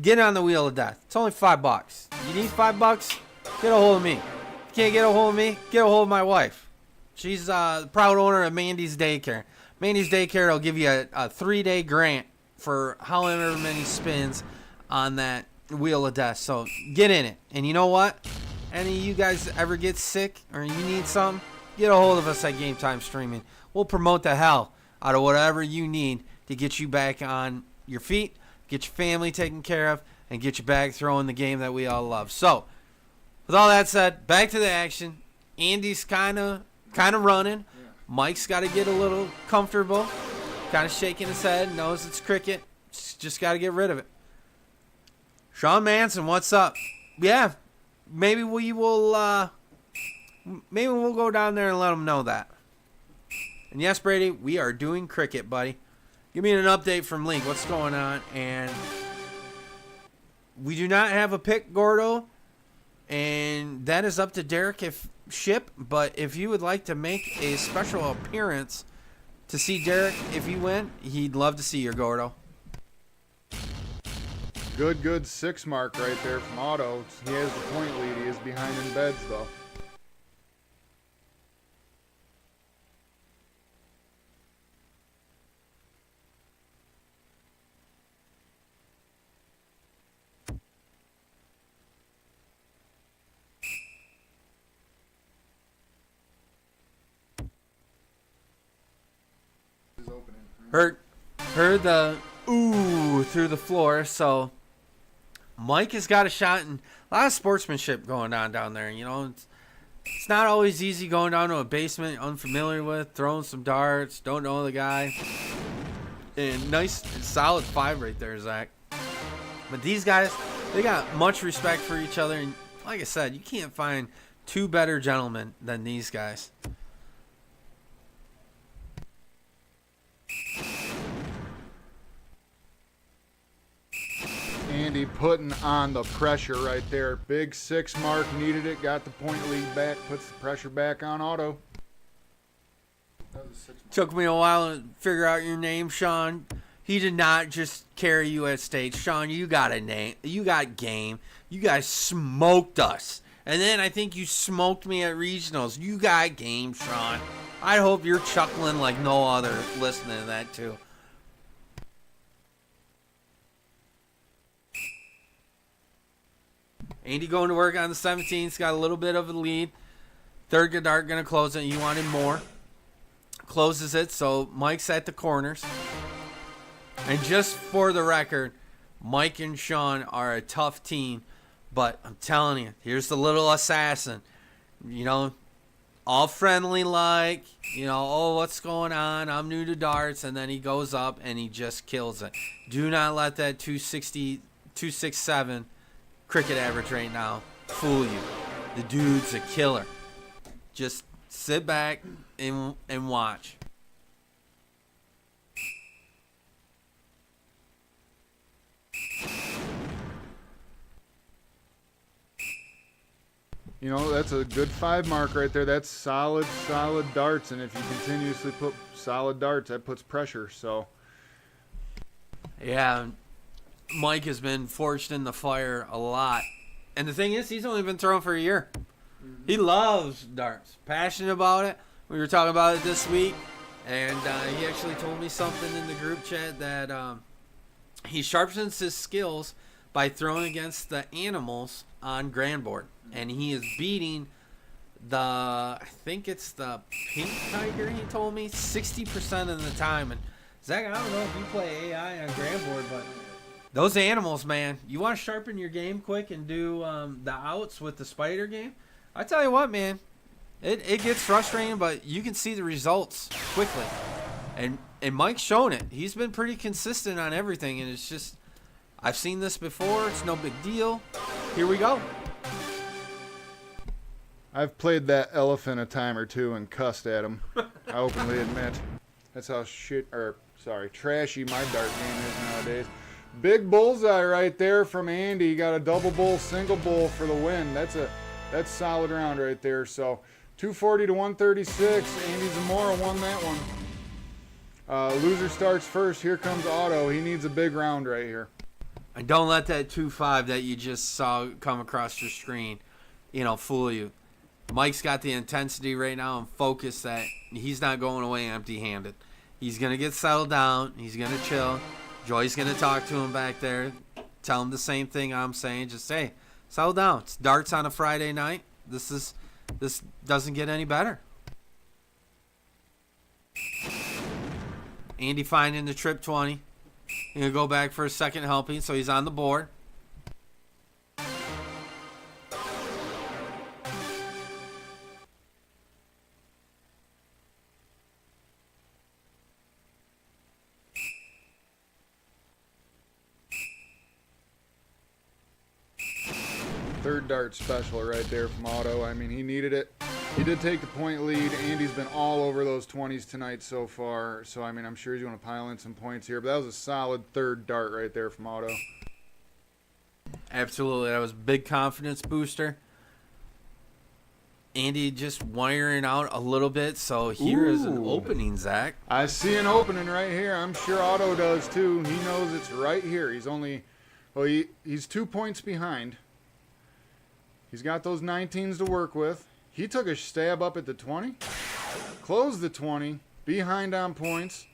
Get on the wheel of death. It's only $5. You need $5? Get a hold of me. If you can't get a hold of me, get a hold of my wife. She's the proud owner of Mandy's Daycare. Mandy's Daycare will give you a 3-day grant for however many spins on that wheel of death. So get in it. And you know what? Any of you guys ever get sick or you need something, get a hold of us at Game Time Streaming. We'll promote the hell out of whatever you need to get you back on your feet, get your family taken care of, and get you back throwing the game that we all love. So, with all that said, back to the action. Andy's kind of running. Yeah. Mike's got to get a little comfortable, kind of shaking his head, knows it's cricket. Just got to get rid of it. Sean Manson, what's up? Yeah, maybe we'll go down there and let him know that. And yes, Brady, we are doing cricket, buddy. Give me an update from Link. What's going on? And we do not have a pick, Gordo. And that is up to Derek if ship. But if you would like to make a special appearance to see Derek if you win, he'd love to see you, Gordo. Good 6 mark right there from Otto. He has the point lead. He is behind in beds, though. Heard the ooh through the floor. So Mike has got a shot, and a lot of sportsmanship going on down there. You know, it's not always easy going down to a basement unfamiliar with, throwing some darts, don't know the guy. And nice, solid 5 right there, Zach. But these guys, they got much respect for each other. And like I said, you can't find 2 better gentlemen than these guys. Andy putting on the pressure right there. Big 6 mark, needed it, got the point lead back, puts the pressure back on Otto. That was a 6 mark. Took me a while to figure out your name, Sean. He did not just carry you at stage. Sean, you got a name. You got game. You guys smoked us. And then I think you smoked me at regionals. You got game, Sean. I hope you're chuckling like no other listening to that, too. Andy going to work on the 17th. Got a little bit of a lead. Third good dart going to close it. You wanted more. Closes it, so Mike's at the corners. And just for the record, Mike and Sean are a tough team. But I'm telling you, here's the little assassin. You know, all friendly like, you know, oh, what's going on? I'm new to darts. And then he goes up and he just kills it. Do not let that 260, 267 cricket average right now fool you. The dude's a killer. Just sit back and watch. You know, that's a good 5 mark right there. That's solid darts. And if you continuously put solid darts, that puts pressure. So, Yeah, Mike has been forged in the fire a lot. And the thing is, he's only been throwing for a year. He loves darts. Passionate about it. We were talking about it this week. And he actually told me something in the group chat that he sharpens his skills by throwing against the animals on Grand Board. And he is beating I think it's the pink tiger, he told me, 60% of the time. And Zach, I don't know if you play AI on Grand Board, but those animals, man, you want to sharpen your game quick and do the outs with the spider game? I tell you what, man, it gets frustrating, but you can see the results quickly. And Mike's shown it. He's been pretty consistent on everything, and it's just, I've seen this before. It's no big deal. Here we go. I've played that elephant a time or two and cussed at him. I openly admit. That's how trashy my dart game is nowadays. Big bullseye right there from Andy. He got a double bull, single bull for the win. That's solid round right there. So 240 to 136. Andy Zamora won that one. Loser starts first. Here comes Otto. He needs a big round right here. And don't let that 2-5 that you just saw come across your screen, fool you. Mike's got the intensity right now and focus that he's not going away empty-handed. He's going to get settled down. He's going to chill. Joy's going to talk to him back there. Tell him the same thing I'm saying. Just say, settle down. It's darts on a Friday night. This doesn't get any better. Andy finding the trip 20. He's going to go back for a second helping, so he's on the board. Third dart special right there from Otto. I mean, he needed it. He did take the point lead. Andy's been all over those 20s tonight so far. So, I mean, I'm sure he's going to pile in some points here. But that was a solid third dart right there from Otto. Absolutely. That was a big confidence booster. Andy just wiring out a little bit. So here is an opening, Zach. I see an opening right here. I'm sure Otto does too. He knows it's right here. He's only, he's 2 points behind. He's got those 19s to work with. He took a stab up at the 20. Closed the 20. Behind on points.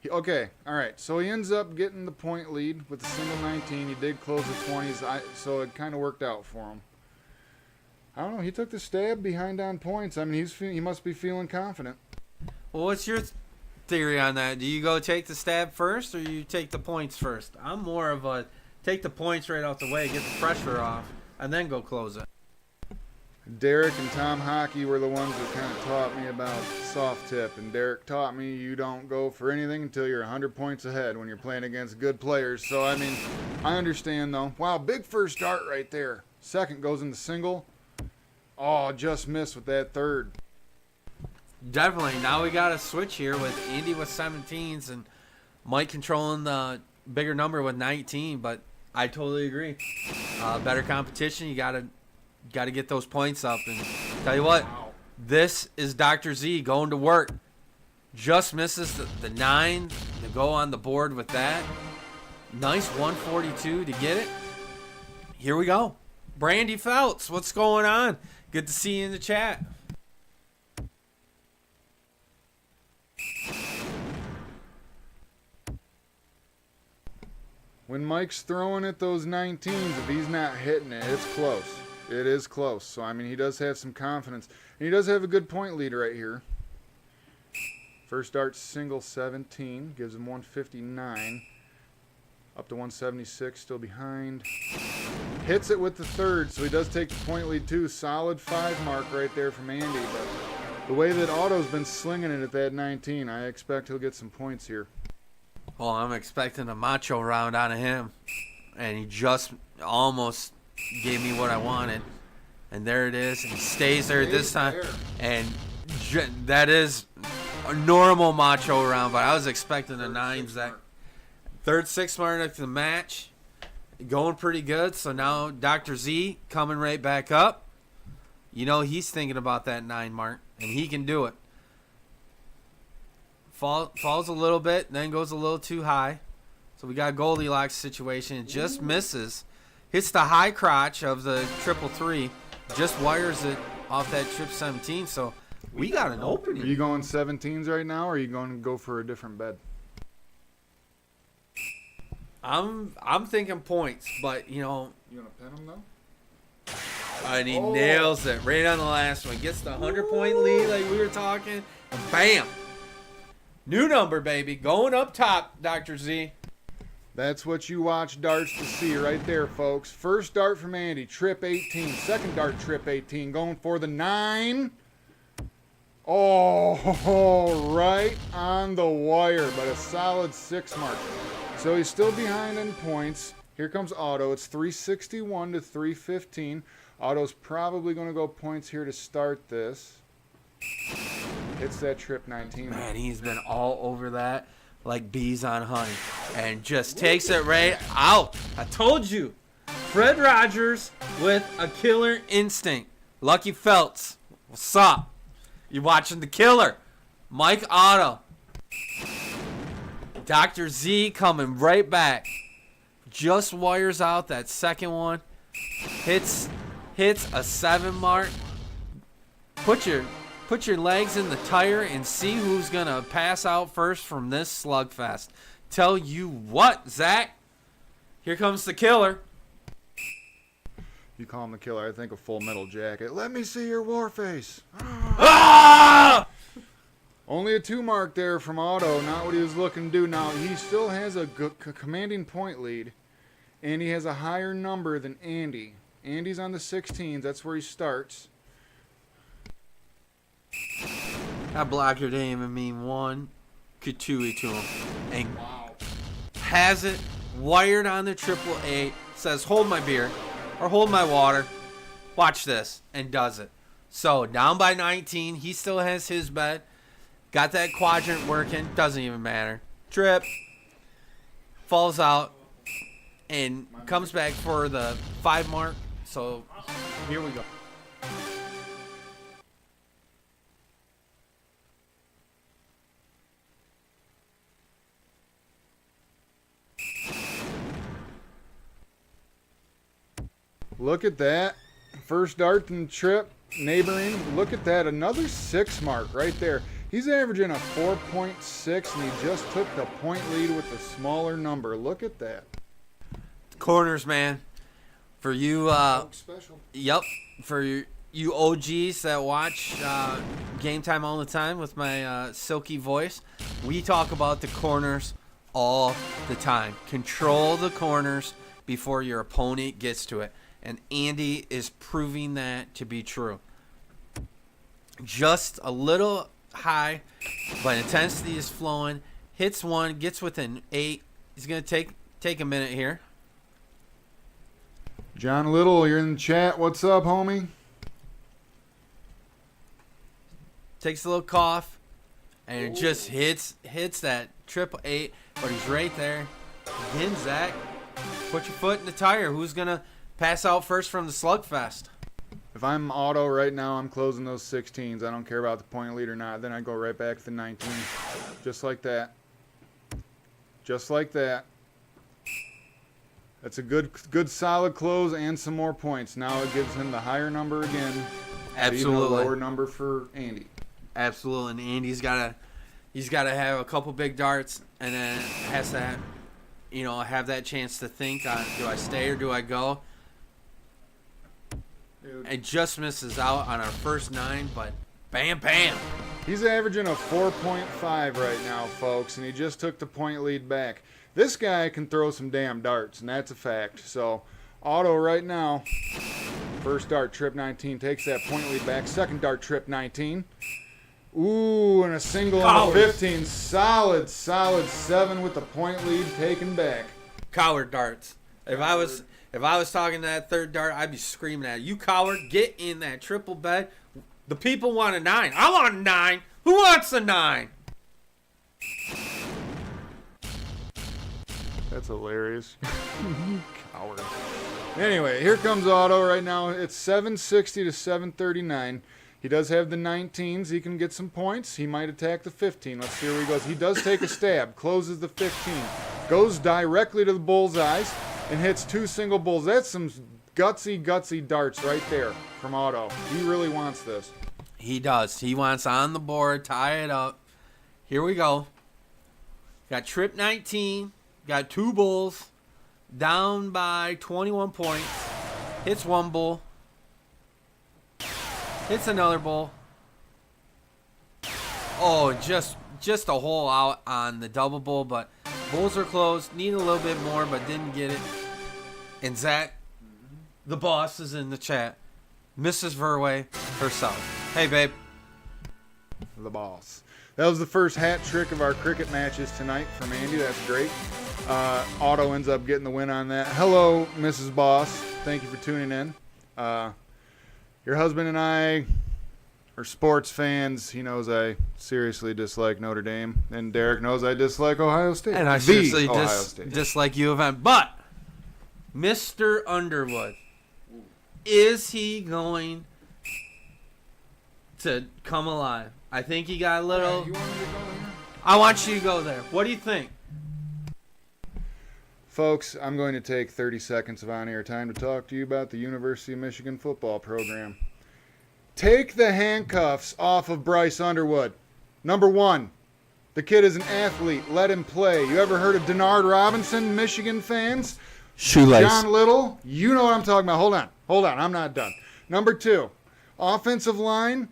Okay, all right. So he ends up getting the point lead with the single 19. He did close the 20s, so it kind of worked out for him. I don't know. He took the stab behind on points. I mean, he must be feeling confident. Well, what's your theory on that. Do you go take the stab first or you take the points first? I'm more of a take the points right out the way, get the pressure off, and then go close it. Derek and Tom Hockey were the ones that kind of taught me about soft tip, and Derek taught me you don't go for anything until you're 100 points ahead when you're playing against good players. So, I mean, I understand, though. Wow, big first start right there. Second goes into single. Oh, just missed with that third. Definitely. Now we got a switch here with Andy with 17s and Mike controlling the bigger number with 19, but I totally agree. Better competition. You got to get those points up. And tell you what, this is Dr. Z going to work. Just misses the 9 to go on the board with that. Nice 142 to get it. Here we go. Brandy Feltz, what's going on? Good to see you in the chat. When Mike's throwing at those 19s, if he's not hitting it, it's close. It is close. So, I mean, he does have some confidence. And he does have a good point lead right here. First dart single 17. Gives him 159. Up to 176. Still behind. Hits it with the third. So he does take the point lead too. Solid 5 mark right there from Andy. But the way that Otto's been slinging it at that 19, I expect he'll get some points here. Well, I'm expecting a macho round out of him. And he just almost gave me what I wanted. And there it is. And he stays there this time. And that is a normal macho round. But I was expecting the 9s. That third 6 mark of the match. Going pretty good. So now Dr. Z coming right back up. You know he's thinking about that 9 mark. And he can do it. Falls a little bit, then goes a little too high. So we got a Goldilocks situation. It just misses. Hits the high crotch of the 333. Just wires it off that trip 17. So we got an opening. Are you going 17s right now, or are you going to go for a different bed? I'm thinking points, but you know. You want to pin him though? And he nails it right on the last one. Gets the 100-point lead like we were talking. And bam. New number, baby. Going up top, Dr. Z. That's what you watch darts to see right there, folks. First dart from Andy, trip 18. Second dart, trip 18. Going for the 9. Oh, right on the wire, but a solid 6 mark. So he's still behind in points. Here comes Otto. It's 361 to 315. Otto's probably going to go points here to start this. Hits that trip 19. Man, he's been all over that like bees on honey. And just takes it right out. I told you. Fred Rogers with a killer instinct. Lucky Feltz. What's up? You're watching the killer. Mike Otto. Dr. Z coming right back. Just wires out that second one. Hits a 7 mark. Put your legs in the tire and see who's going to pass out first from this slugfest. Tell you what, Zach. Here comes the killer. You call him the killer, I think a Full Metal Jacket. Let me see your war face. Ah! Only a 2 mark there from Otto. Not what he was looking to do. Now, he still has a good, commanding point lead. And he has a higher number than Andy. Andy's on the 16s. That's where he starts. That blocker didn't even mean one Katui to him. And has it wired on the 888. Says, hold my beer or hold my water. Watch this. And does it. So, down by 19. He still has his bet. Got that quadrant working. Doesn't even matter. Trip. Falls out. And comes back for the 5 mark. So, here we go. Look at that. First dart and trip. Neighboring. Look at that. Another 6 mark right there. He's averaging a 4.6, and he just took the point lead with the smaller number. Look at that. Corners, man. For you, Special. yep. For you OGs that watch Game Time all the time with my silky voice, we talk about the corners all the time. Control the corners before your opponent gets to it. And Andy is proving that to be true. Just a little high, but intensity is flowing. Hits one, gets within 8. He's going to take a minute here. John Little, you're in the chat. What's up, homie? Takes a little cough, and it just hits that 888, but he's right there. Again, Zach, put your foot in the tire. Who's going to pass out first from the slugfest? If I'm Otto right now, I'm closing those 16s. I don't care about the point lead or not. Then I go right back to the 19. Just like that. Just like that. That's a good solid close and some more points. Now it gives him the higher number again. Absolutely. Even a lower number for Andy. Absolutely. And Andy's got to have a couple big darts, and then has to have that chance to think on, do I stay or do I go? Dude. And just misses out on our first 9, but bam, bam. He's averaging a 4.5 right now, folks, and he just took the point lead back. This guy can throw some damn darts, and that's a fact. So, Otto right now, first dart, trip 19, takes that point lead back. Second dart, trip 19. Ooh, and a single on the 15. Solid 7 with the point lead taken back. Coward darts. If I was talking to that third dart, I'd be screaming at you, coward, get in that triple bed. The people want a 9. I want a 9. Who wants a 9? That's hilarious. Coward. Anyway, here comes Otto right now. It's 760 to 739. He does have the 19s. He can get some points. He might attack the 15. Let's see where he goes. He does take a stab. Closes the 15. Goes directly to the bullseyes and hits 2 single bulls. That's some gutsy darts right there from Otto. He really wants this. He does. He wants on the board, tie it up. Here we go. Got trip 19. Got 2 bulls. Down by 21 points. Hits 1 bull. Hits another bull. Oh, just a hole out on the double bull, but bulls are closed. Need a little bit more, but didn't get it. And Zach, the boss, is in the chat. Mrs. Verway herself. Hey, babe. The boss. That was the first hat trick of our cricket matches tonight from Andy. That's great. Otto ends up getting the win on that. Hello, Mrs. Boss. Thank you for tuning in. Your husband and I are sports fans. He knows I seriously dislike Notre Dame. And Derek knows I dislike Ohio State. And I The seriously Ohio State. dislike U of M. But Mr. Underwood, is he going to come alive? I think he got a little... You want me to go here? I want you to go there. What do you think? Folks, I'm going to take 30 seconds of on-air time to talk to you about the University of Michigan football program. Take the handcuffs off of Bryce Underwood. Number 1, the kid is an athlete. Let him play. You ever heard of Denard Robinson, Michigan fans? Shoelace. John Little, you know what I'm talking about. Hold on. I'm not done. Number 2, offensive line,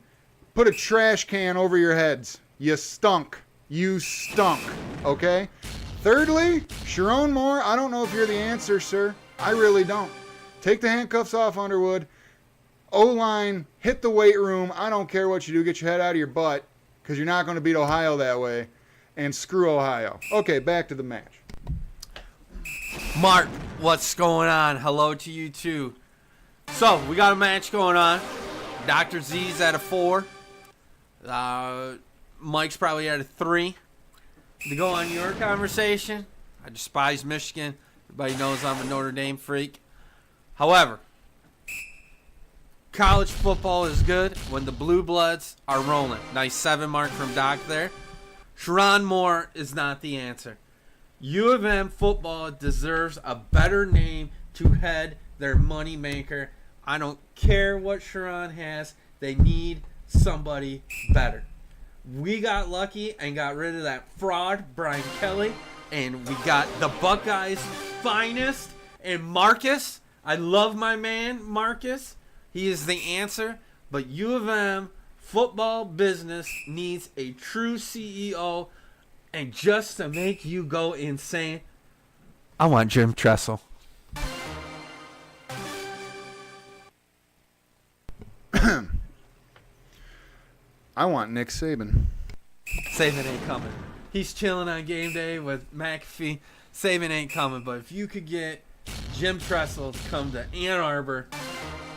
put a trash can over your heads. You stunk. Okay? Thirdly, Sharon Moore, I don't know if you're the answer, sir. I really don't. Take the handcuffs off Underwood. O-line, hit the weight room. I don't care what you do. Get your head out of your butt because you're not going to beat Ohio that way. And screw Ohio. Okay, back to the match. Mark, what's going on? Hello to you, too. So, we got a match going on. Dr. Z's at a 4. Mike's probably at a 3. To go on your conversation, I despise Michigan. Everybody knows I'm a Notre Dame freak. However, college football is good when the Blue Bloods are rolling. Nice 7 mark from Doc there. Sharon Moore is not the answer. U of M football deserves a better name to head their moneymaker. I don't care what Sharon has. They need somebody better. We got lucky and got rid of that fraud, Brian Kelly, and we got the Buckeyes' finest and Marcus. I love my man, Marcus. He is the answer. But U of M football business needs a true CEO. And just to make you go insane, I want Jim Tressel. I want Nick Saban. Saban ain't coming. He's chilling on game day with McAfee. Saban ain't coming. But if you could get Jim Tressel to come to Ann Arbor,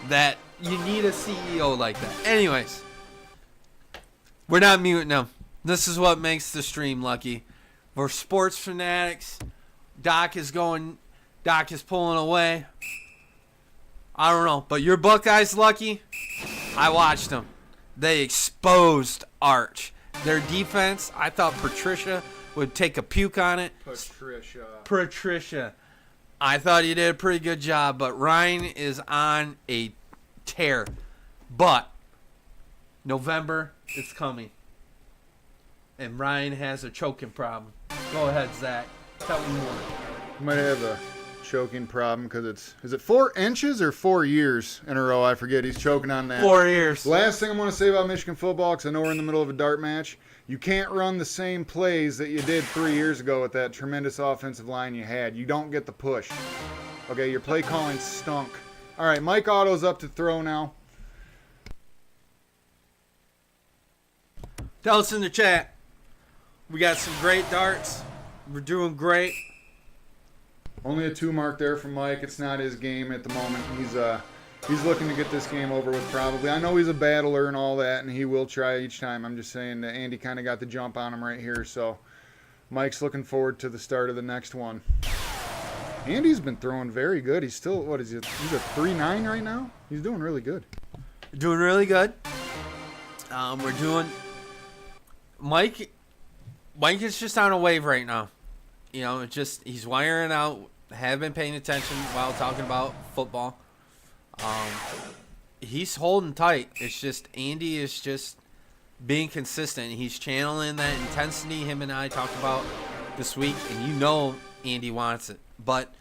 that you need a CEO like that. Anyways, we're not muting them. This is what makes the stream lucky. We're sports fanatics. Doc is pulling away. I don't know, but your Buckeyes lucky. I watched them. They exposed Arch. Their defense, I thought Patricia would take a puke on it. Patricia. I thought he did a pretty good job, but Ryan is on a tear. But November, it's coming. And Ryan has a choking problem. Go ahead, Zach. Tell me more. He might have a choking problem because is it 4 inches or 4 years in a row? I forget. He's choking on that. 4 years. Last thing I want to say about Michigan football, because I know we're in the middle of a dart match, you can't run the same plays that you did 3 years ago with that tremendous offensive line you had. You don't get the push. Okay, your play calling stunk. All right, Mike Otto's up to throw now. Tell us in the chat. We got some great darts. We're doing great. Only a 2 mark there from Mike. It's not his game at the moment. He's looking to get this game over with probably. I know he's a battler and all that, and he will try each time. I'm just saying that Andy kind of got the jump on him right here, so Mike's looking forward to the start of the next one. Andy's been throwing very good. He's still, what is he? He's a 3.9 right now? He's doing really good. Doing really good. We're doing... Mike is just on a wave right now. You know, it's just, he's wiring out. Have been paying attention while talking about football. He's holding tight. It's just Andy is just being consistent. He's channeling that intensity him and I talked about this week, and you know Andy wants it. But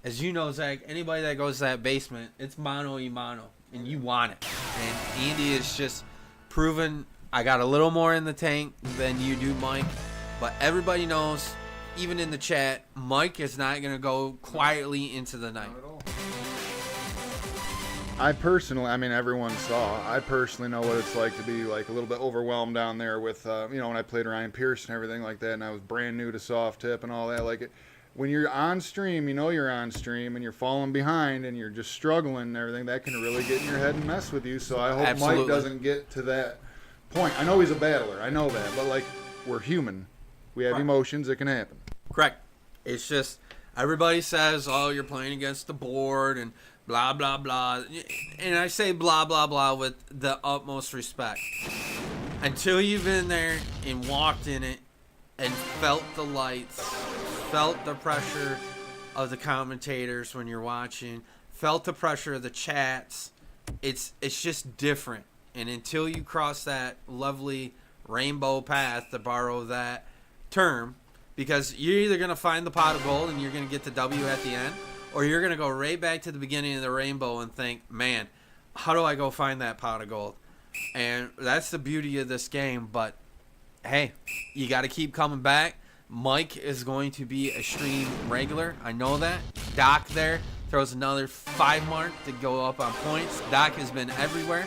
as you know, Zach, anybody that goes to that basement, it's mano y mano, and you want it. And Andy is just proven, I got a little more in the tank than you do, Mike. But everybody knows, even in the chat, Mike is not going to go quietly into the night. Not at all. I personally, I mean, everyone saw. I personally know what it's like to be like a little bit overwhelmed down there with, when I played Ryan Pierce and everything like that, and I was brand new to soft tip and all that. Like, when you're on stream, you know you're on stream, and you're falling behind, and you're just struggling and everything. That can really get in your head and mess with you. So I hope Absolutely. Mike doesn't get to that point. I know he's a battler. I know that, but like, we're human. We have emotions. It can happen. Correct. It's just everybody says, "Oh, you're playing against the board," and blah blah blah. And I say blah blah blah with the utmost respect. Until you've been there and walked in it and felt the lights, felt the pressure of the commentators when you're watching, felt the pressure of the chats, it's just different. And until you cross that lovely rainbow path, to borrow that term, because you're either going to find the pot of gold and you're going to get the W at the end, or you're going to go right back to the beginning of the rainbow and think, man, how do I go find that pot of gold? And that's the beauty of this game. But hey, you got to keep coming back. Mike is going to be a stream regular. I know that. Doc there throws another 5 mark to go up on points. Doc has been everywhere.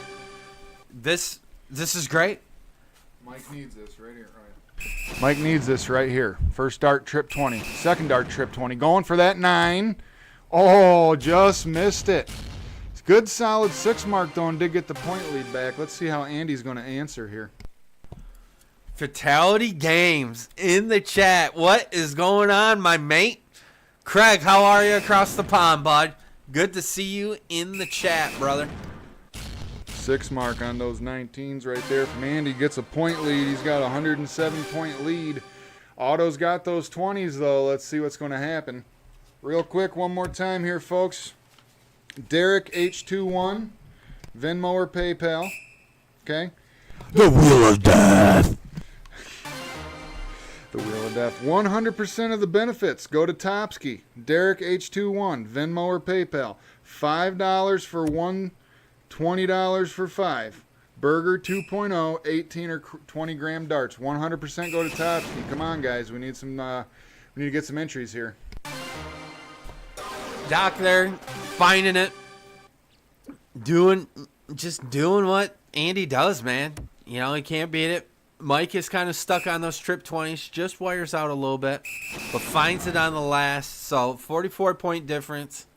This is great. Mike needs this right here. Mike needs this right here. First dart, trip 20. Second dart, trip 20. Going for that 9. Oh, just missed it. It's good, solid 6 mark, though, and did get the point lead back. Let's see how Andy's going to answer here. Fatality Games in the chat. What is going on, my mate? Craig, how are you across the pond, bud? Good to see you in the chat, brother. 6 mark on those 19s right there from Andy. Gets a point lead. He's got a 107-point lead. Otto's got those 20s, though. Let's see what's going to happen. Real quick, one more time here, folks. Derek H21, Venmo or PayPal. Okay? The Wheel of Death. The Wheel of Death. 100% of the benefits go to Topsky. Derek H21, Venmo or PayPal. $5 for 1, $20 for 5. Burger 2.0, 18 or 20 gram darts. 100% go to Topsky. Come on, guys. We need some. We need to get some entries here. Doc there, finding it, just doing what Andy does, man. You know, he can't beat it. Mike is kind of stuck on those trip 20s, just wires out a little bit, but finds it on the last. So 44-point difference.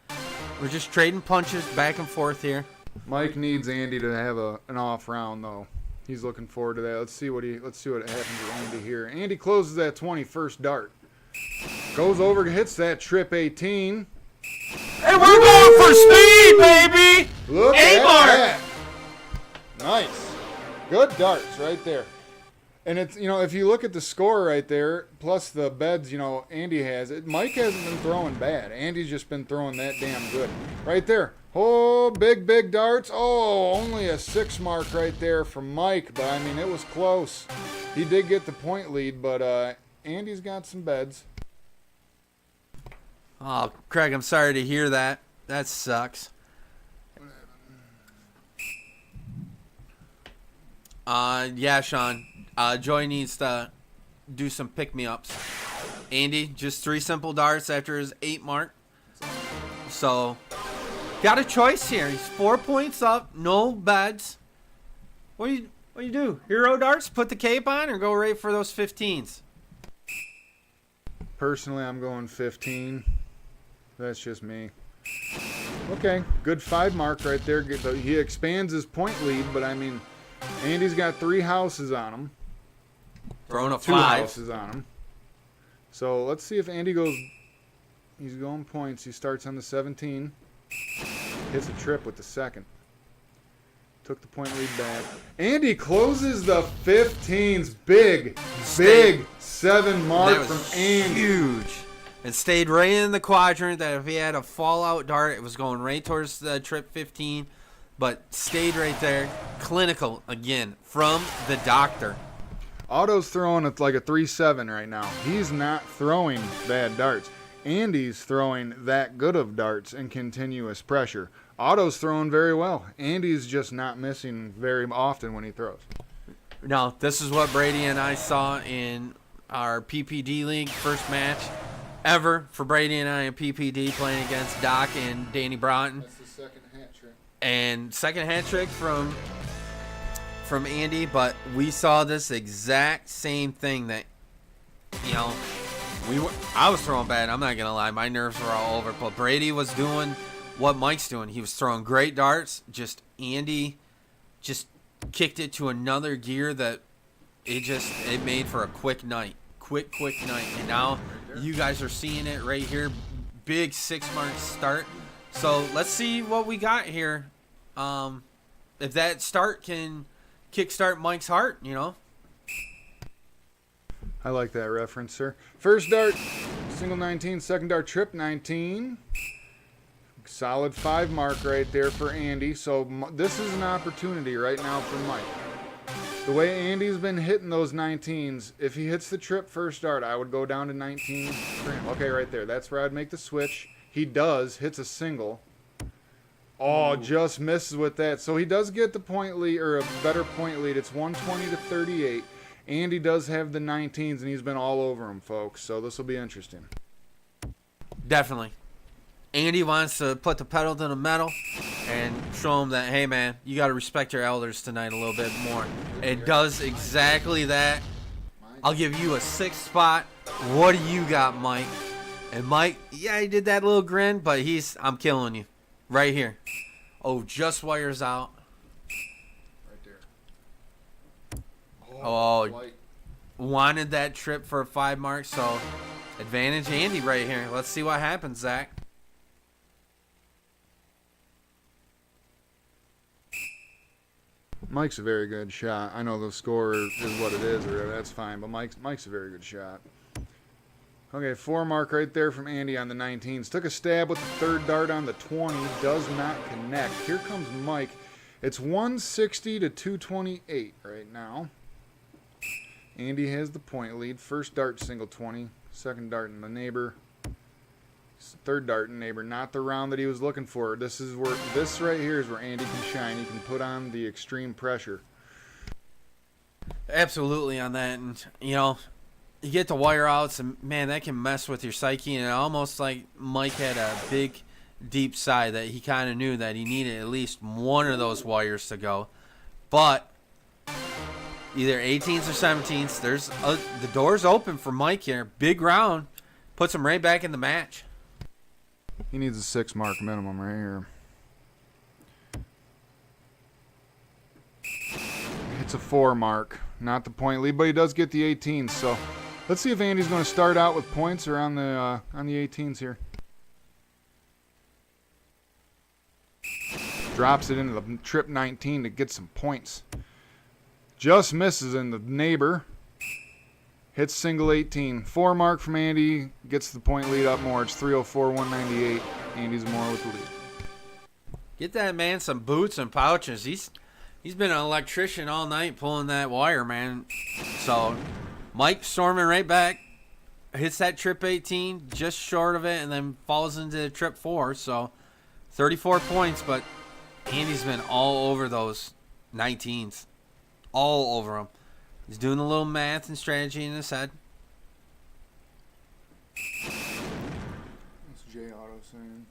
We're just trading punches back and forth here. Mike needs Andy to have an off round though. He's looking forward to that. Let's see what happens with Andy here. Andy closes that 20 first dart. Goes over, hits that trip 18. And we're going for speed, baby! Look A at mark. that. Nice. Good darts right there. And it's, you know, if you look at the score right there, plus the beds, you know, Andy has, Mike hasn't been throwing bad. Andy's just been throwing that damn good. Right there. Oh, big darts. Oh, only a 6 mark right there from Mike. But, I mean, it was close. He did get the point lead, but Andy's got some beds. Oh, Craig, I'm sorry to hear that. That sucks. Yeah, Sean. Joy needs to do some pick-me-ups. Andy, just 3 simple darts after his 8 mark. So, got a choice here. He's 4 points up, no beds. What do you do? Hero darts? Put the cape on or go right for those 15s? Personally, I'm going 15. That's just me. Okay, good 5 mark right there. He expands his point lead, but I mean, Andy's got 3 houses on him. Throwing a 2 5. houses on him. So let's see if Andy goes. He's going points. He starts on the 17. Hits a trip with the second. Took the point lead back. Andy closes the 15s. Big 7 mark That from was Andy. huge. And stayed right in the quadrant that if he had a fallout dart, it was going right towards the trip 15. But stayed right there. Clinical again from the doctor. Otto's throwing like a 3-7 right now. He's not throwing bad darts. Andy's throwing that good of darts in continuous pressure. Otto's throwing very well. Andy's just not missing very often when he throws. Now, this is what Brady and I saw in our PPD league first match ever for Brady and I in PPD playing against Doc and Danny Broughton. That's the second hat trick. And second hat trick from Andy, but we saw this exact same thing that, you know, I was throwing bad. I'm not gonna lie, my nerves were all over. But Brady was doing what Mike's doing. He was throwing great darts. Just Andy, just kicked it to another gear that it made for a quick night, quick night. And now you guys are seeing it right here, big 6 mark start. So let's see what we got here. If that start can kickstart Mike's heart, you know. I like that reference, sir. First dart, single 19. Second dart, trip 19. Solid 5 mark right there for Andy. So this is an opportunity right now for Mike. The way Andy's been hitting those 19s, if he hits the trip first dart, I would go down to 19 for him. Okay, right there. That's where I'd make the switch. He does, hits a single. Oh, just misses with that. So he does get the point lead, or a better point lead. It's 120 to 38. Andy does have the 19s, and he's been all over him, folks. So this will be interesting. Definitely. Andy wants to put the pedal to the metal and show him that, hey, man, you got to respect your elders tonight a little bit more. It does exactly that. I'll give you a 6th spot. What do you got, Mike? And Mike, yeah, he did that little grin, but I'm killing you. Right here. Oh, just wires out. Right there. Oh, Light. wanted that trip for a 5 mark, so advantage Andy right here. Let's see what happens, Zach. Mike's a very good shot. I know the score is what it is, or that's fine, but Mike's a very good shot. Okay, 4 mark right there from Andy on the 19s. Took a stab with the 3rd dart on the 20. Does not connect. Here comes Mike. It's 160 to 228 right now. Andy has the point lead. First dart, single 20. Second dart in the neighbor. 3rd dart in neighbor. Not the round that he was looking for. This right here is where Andy can shine. He can put on the extreme pressure. Absolutely on that. And, you know, you get the wire outs, and, man, that can mess with your psyche. And almost like Mike had a big, deep sigh that he kind of knew that he needed at least one of those wires to go. But either 18s or 17s, the door's open for Mike here. Big round. Puts him right back in the match. He needs a 6 mark minimum right here. It's a 4 mark. Not the point lead, but he does get the 18s. So let's see if Andy's going to start out with points or on the 18s here. Drops it into the trip 19 to get some points. Just misses in the neighbor. Hits single 18. 4 mark from Andy. Gets the point lead up more. It's 304-198. Andy Zamora with the lead. Get that man some boots and pouches. He's been an electrician all night pulling that wire, man. So Mike storming right back. Hits that trip 18, just short of it, and then falls into trip 4. So 34 points, but Andy's been all over those 19s. All over them. He's doing a little math and strategy in his head. What's J Otto saying?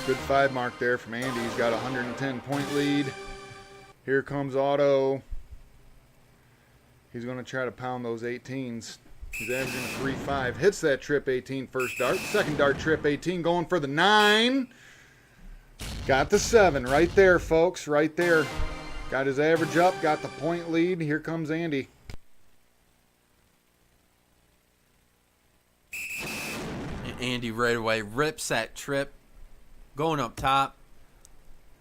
Good 5 mark there from Andy. He's got a 110-point lead. Here comes Otto. He's going to try to pound those 18s. He's averaging a 3.5. Hits that trip 18 first dart. Second dart trip 18 going for the 9. Got the 7 right there, folks. Right there. Got his average up. Got the point lead. Here comes Andy. Andy right away rips that trip. Going up top.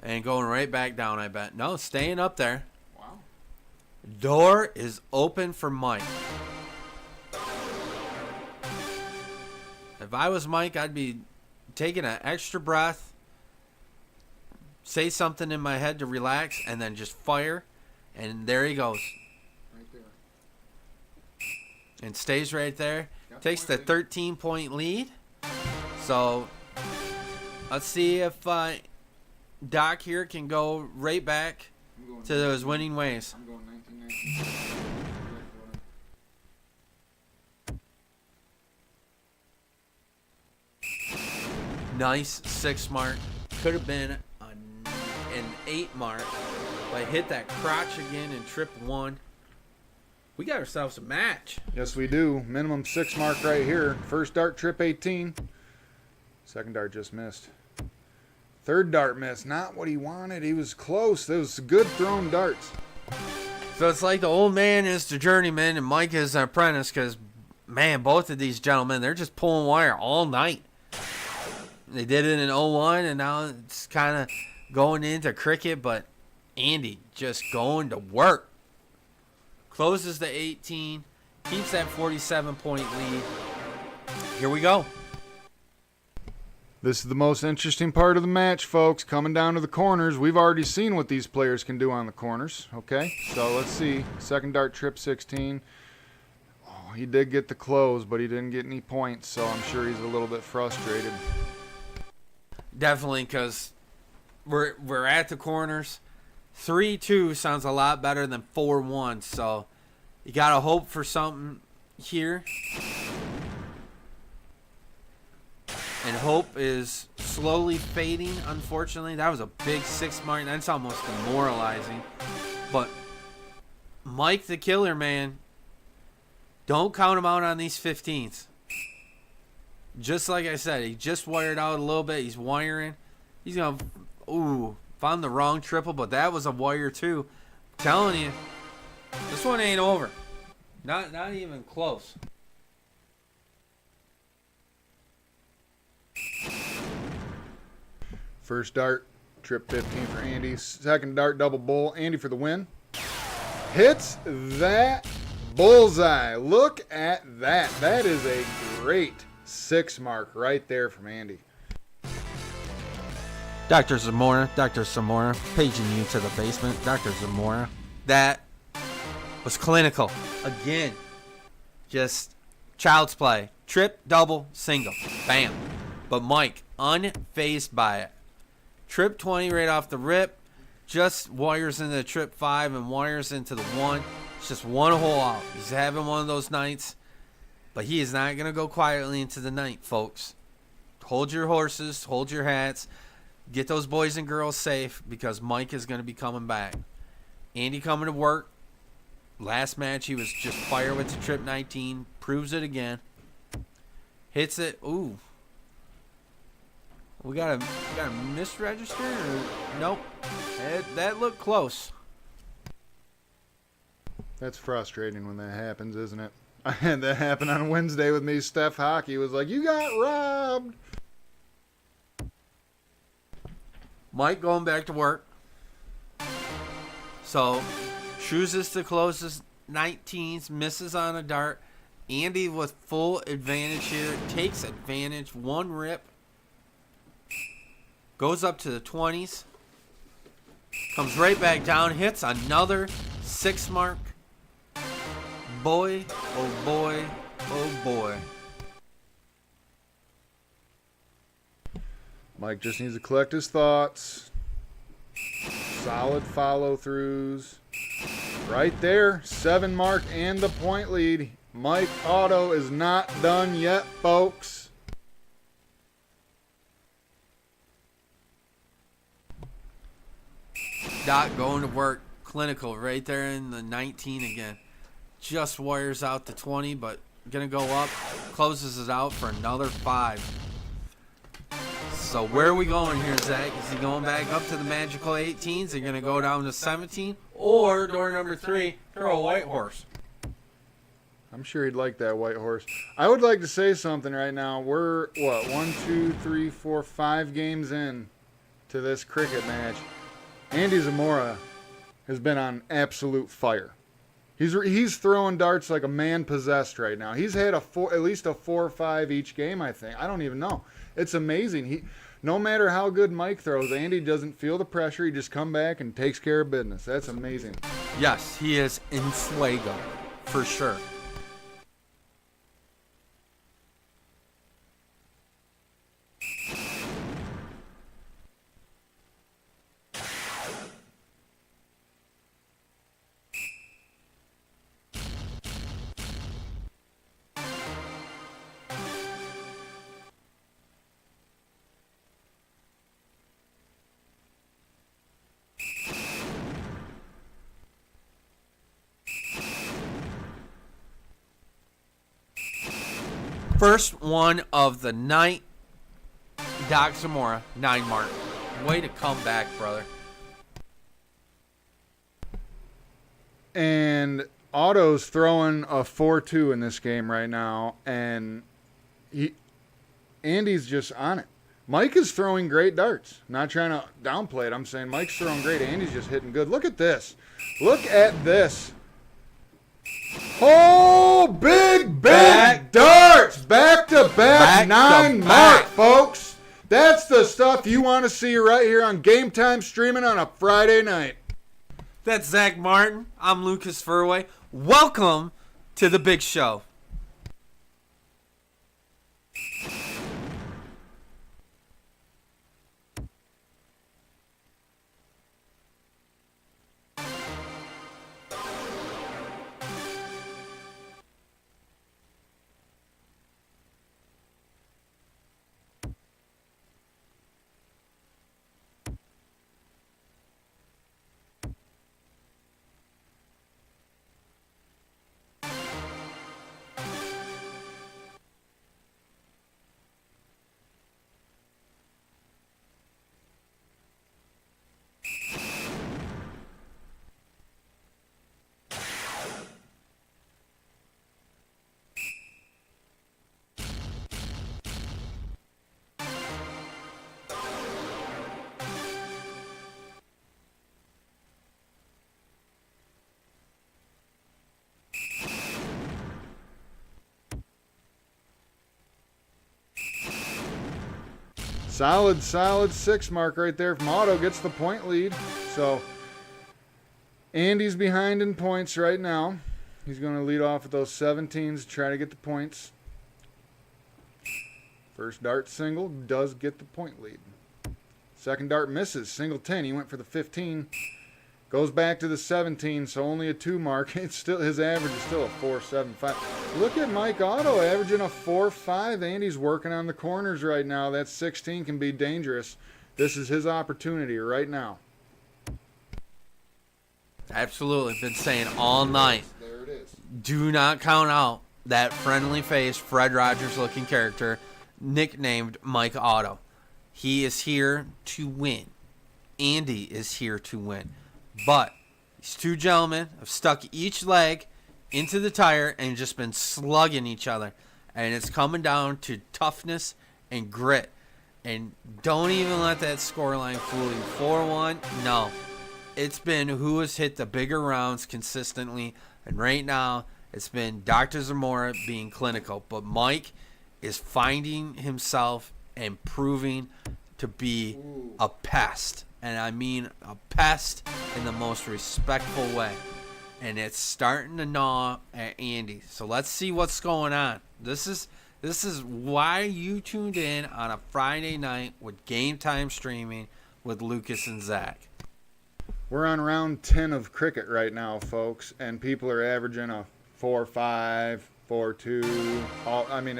And going right back down, I bet. No, staying up there. Wow. Door is open for Mike. If I was Mike, I'd be taking an extra breath, say something in my head to relax, and then just fire. And there he goes. Right there. And stays right there. Got Takes the point 13-point lead. So let's see if Doc here can go right back to those winning ways. I'm going 1919. Nice 6 mark. Could have been an 8 mark. But hit that crotch again in trip 1. We got ourselves a match. Yes, we do. Minimum 6 mark right here. First dart, trip 18. Second dart just missed. Third dart missed. Not what he wanted. He was close. Those good thrown darts. So it's like the old man is the journeyman and Mike is the apprentice because, man, both of these gentlemen, they're just pulling wire all night. They did it in 01 and now it's kind of going into cricket, but Andy just going to work. Closes the 18, keeps that 47-point lead. Here we go. This is the most interesting part of the match, folks. Coming down to the corners. We've already seen what these players can do on the corners. Okay, so let's see. Second dart, trip 16. Oh, he did get the close, but he didn't get any points, so I'm sure he's a little bit frustrated. Definitely, because we're at the corners. 3-2 sounds a lot better than 4-1, so you got to hope for something here. And hope is slowly fading, unfortunately. That was a big 6 mark. That's almost demoralizing. But Mike the Killer, man, don't count him out on these 15s. Just like I said, he just wired out a little bit. He's wiring. He's going to... Ooh, found the wrong triple, but that was a wire too. I'm telling you, this one ain't over. Not even close. First dart, trip 15 for Andy. Second dart, double bull. Andy for the win. Hits that bullseye. Look at that. That is a great 6 mark right there from Andy. Dr. Zamora, paging you to the basement. Dr. Zamora. that was clinical. Again, just child's play. Trip, double, single. Bam. But Mike, unfazed by it. Trip 20 right off the rip. Just wires into the trip 5 and wires into the 1. It's just one hole out. He's having one of those nights. But he is not going to go quietly into the night, folks. Hold your horses. Hold your hats. Get those boys and girls safe because Mike is going to be coming back. Andy coming to work. Last match, he was just fire with the trip 19. Proves it again. Hits it. Ooh. We got a misregister? Or, nope. That looked close. That's frustrating when that happens, isn't it? I had that happen on Wednesday with me. Steph Hockey was like, you got robbed. Mike going back to work. So, chooses to close his 19s, misses on a dart. Andy with full advantage here. Takes advantage. One rip. Goes up to the 20s. Comes right back down. Hits another 6 mark. Boy, oh boy, oh boy. Mike just needs to collect his thoughts. Solid follow-throughs. Right there, 7 mark and the point lead. Mike Otto is not done yet, folks. Doc going to work. Clinical right there in the 19 again. Just wires out to 20, but going to go up. Closes it out for another 5. So where are we going here, Zach? Is he going back up to the magical 18s? Is he going to go down to 17? Or, door number 3, throw a white horse? I'm sure he'd like that white horse. I would like to say something right now. We're, 1, 2, 3, 4, 5 games in to this cricket match. Andy Zamora has been on absolute fire. He's throwing darts like a man possessed right now. He's had at least a 4 or 5 each game, I think. I don't even know. It's amazing. No matter how good Mike throws, Andy doesn't feel the pressure. He just comes back and takes care of business. That's amazing. Yes, he is in fuego, for sure. First one of the night, Doc Zamora, 9 mark. Way to come back, brother. And Otto's throwing a 4-2 in this game right now, and Andy's just on it. Mike is throwing great darts. Not trying to downplay it. I'm saying Mike's throwing great. Andy's just hitting good. Look at this. Look at this. Oh, big darts. Back to back 9 mark, folks. That's the stuff you want to see right here on Game Time streaming on a Friday night. That's Zach Martin. I'm Lucas Furway. Welcome to the big show. Solid 6 mark right there from Otto. Gets the point lead. So Andy's behind in points right now. He's going to lead off with those 17s to try to get the points. First dart single does get the point lead. Second dart misses. Single 10. He went for the 15. Goes back to the 17, so only a 2 mark. It's still, his average is still a 4.75. Look at Mike Otto averaging a 4.5. Andy's working on the corners right now. That 16 can be dangerous. This is his opportunity right now. Absolutely. Been saying all night. There it is. Do not count out that friendly-faced Fred Rogers-looking character nicknamed Mike Otto. He is here to win. Andy is here to win. But these two gentlemen have stuck each leg into the tire and just been slugging each other. And it's coming down to toughness and grit. And don't even let that scoreline fool you. 4-1, no. It's been who has hit the bigger rounds consistently. And right now, it's been Dr. Zamora being clinical. But Mike is finding himself and proving to be a pest. And I mean a pest in the most respectful way. And it's starting to gnaw at Andy. So let's see what's going on. This is why you tuned in on a Friday night with Game Time Streaming with Lucas and Zach. We're on round 10 of cricket right now, folks, and people are averaging a 4.5, 4.2. I mean,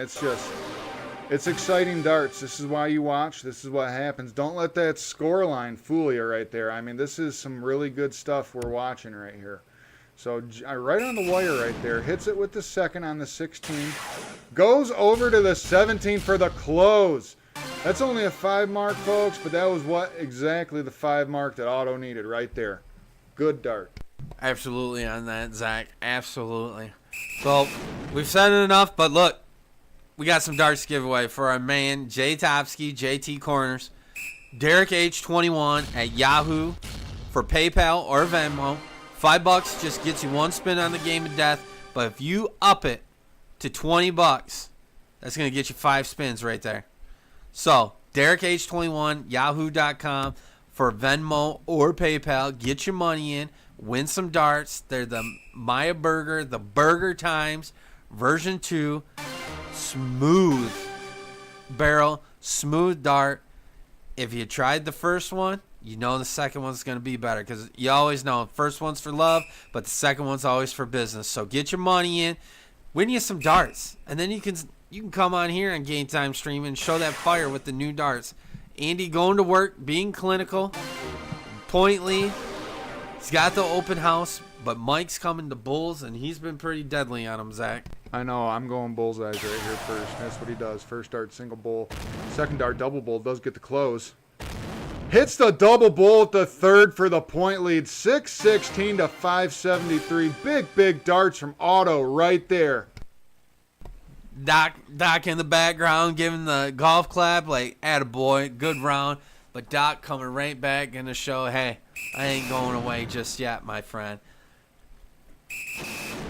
it's exciting darts. This is why you watch. This is what happens. Don't let that score line fool you right there. I mean, this is some really good stuff we're watching right here. So right on the wire right there. Hits it with the second on the 16. Goes over to the 17 for the close. That's only a 5 mark, folks, but that was exactly the 5 mark that Otto needed right there. Good dart. Absolutely on that, Zach. Absolutely. Well, we've said it enough, but look, we got some darts to give away for our man, Jay Topsky, JT Corners. Derek H21 at Yahoo for PayPal or Venmo. $5 just gets you one spin on the game of death, but if you up it to $20, that's going to get you 5 spins right there. So, Derek H21, yahoo.com for Venmo or PayPal. Get your money in. Win some darts. They're the Maya Burger, the Burger Times version 2. Smooth barrel, smooth dart. If you tried the first one, you know the second one's going to be better because you always know first one's for love, but the second one's always for business. So get your money in, win you some darts, and then you can come on here and Game Time Stream and show that fire with the new darts. Andy going to work, being clinical, point lead. He's got the open house, but Mike's coming to Bulls, and he's been pretty deadly on him, Zach. I know, I'm going bullseyes right here first. That's what he does. First dart, single bull. Second dart, double bull. Does get the close. Hits the double bull at the third for the point lead. 616 to 573. Big darts from Otto right there. Doc in the background giving the golf clap like, attaboy, good round. But Doc coming right back in the show, hey, I ain't going away just yet, my friend.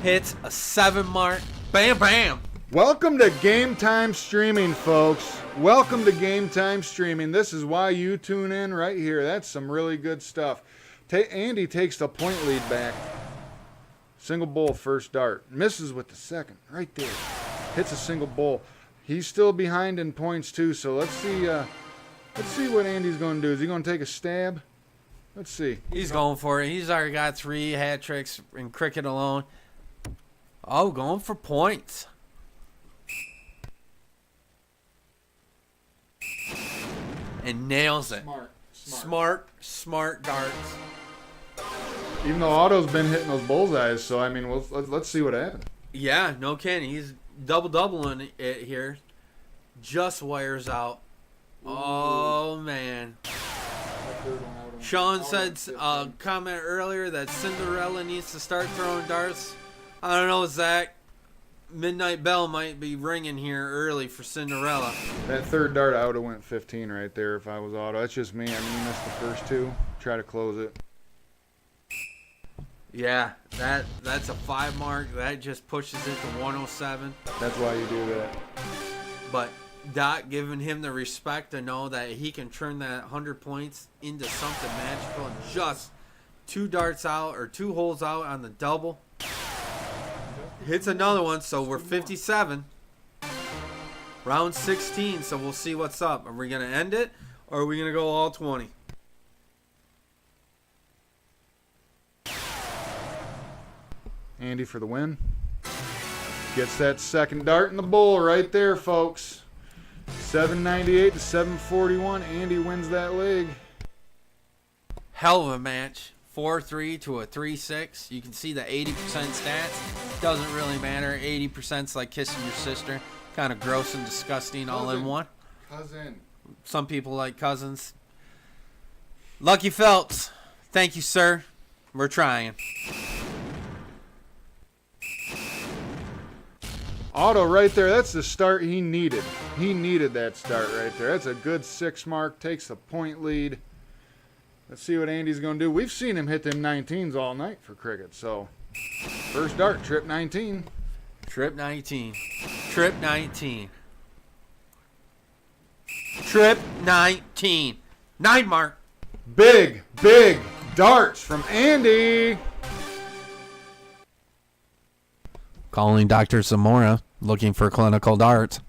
Hits a 7 mark. Bam, bam. Welcome to Game Time Streaming, folks. Welcome to Game Time Streaming. This is why you tune in right here. That's some really good stuff. Andy takes the point lead back. Single bull, first dart. Misses with the second, right there. Hits a single bull. He's still behind in points too, so let's see what Andy's going to do. Is he going to take a stab? Let's see. He's going for it. He's already got 3 hat tricks in cricket alone. Oh, going for points. And nails it. Smart darts. Even though Otto's been hitting those bullseyes, so I mean, let's see what happens. Yeah, no kidding. He's doubling it here. Just wires out. Oh, man. Sean said a comment earlier that Cinderella needs to start throwing darts. I don't know, Zach. Midnight Bell might be ringing here early for Cinderella. That third dart, I would have went 15 right there if I was Otto. That's just me. I mean, you missed the first 2. Try to close it. Yeah, that's a 5 mark. That just pushes it to 107. That's why you do that. But Doc giving him the respect to know that he can turn that 100 points into something magical and just 2 darts out or 2 holes out on the double. Hits another one, so we're 57. Round 16, so we'll see what's up. Are we going to end it or are we going to go all 20? Andy for the win. Gets that second dart in the bowl right there, folks. 798 to 741. Andy wins that leg. Hell of a match. 4-3 to a 3-6. You can see the 80% stats. Doesn't really matter. 80%'s like kissing your sister. Kind of gross and disgusting all in one. Cousin. Some people like cousins. Lucky Phelps. Thank you, sir. We're trying. Otto right there. That's the start he needed. He needed that start right there. That's a good 6 mark. Takes the point lead. Let's see what Andy's going to do. We've seen him hit them 19s all night for cricket. So, first dart, trip 19. Trip 19. Trip 19. Trip 19. 9 mark. Big, big darts from Andy. Calling Dr. Zamora, looking for clinical darts.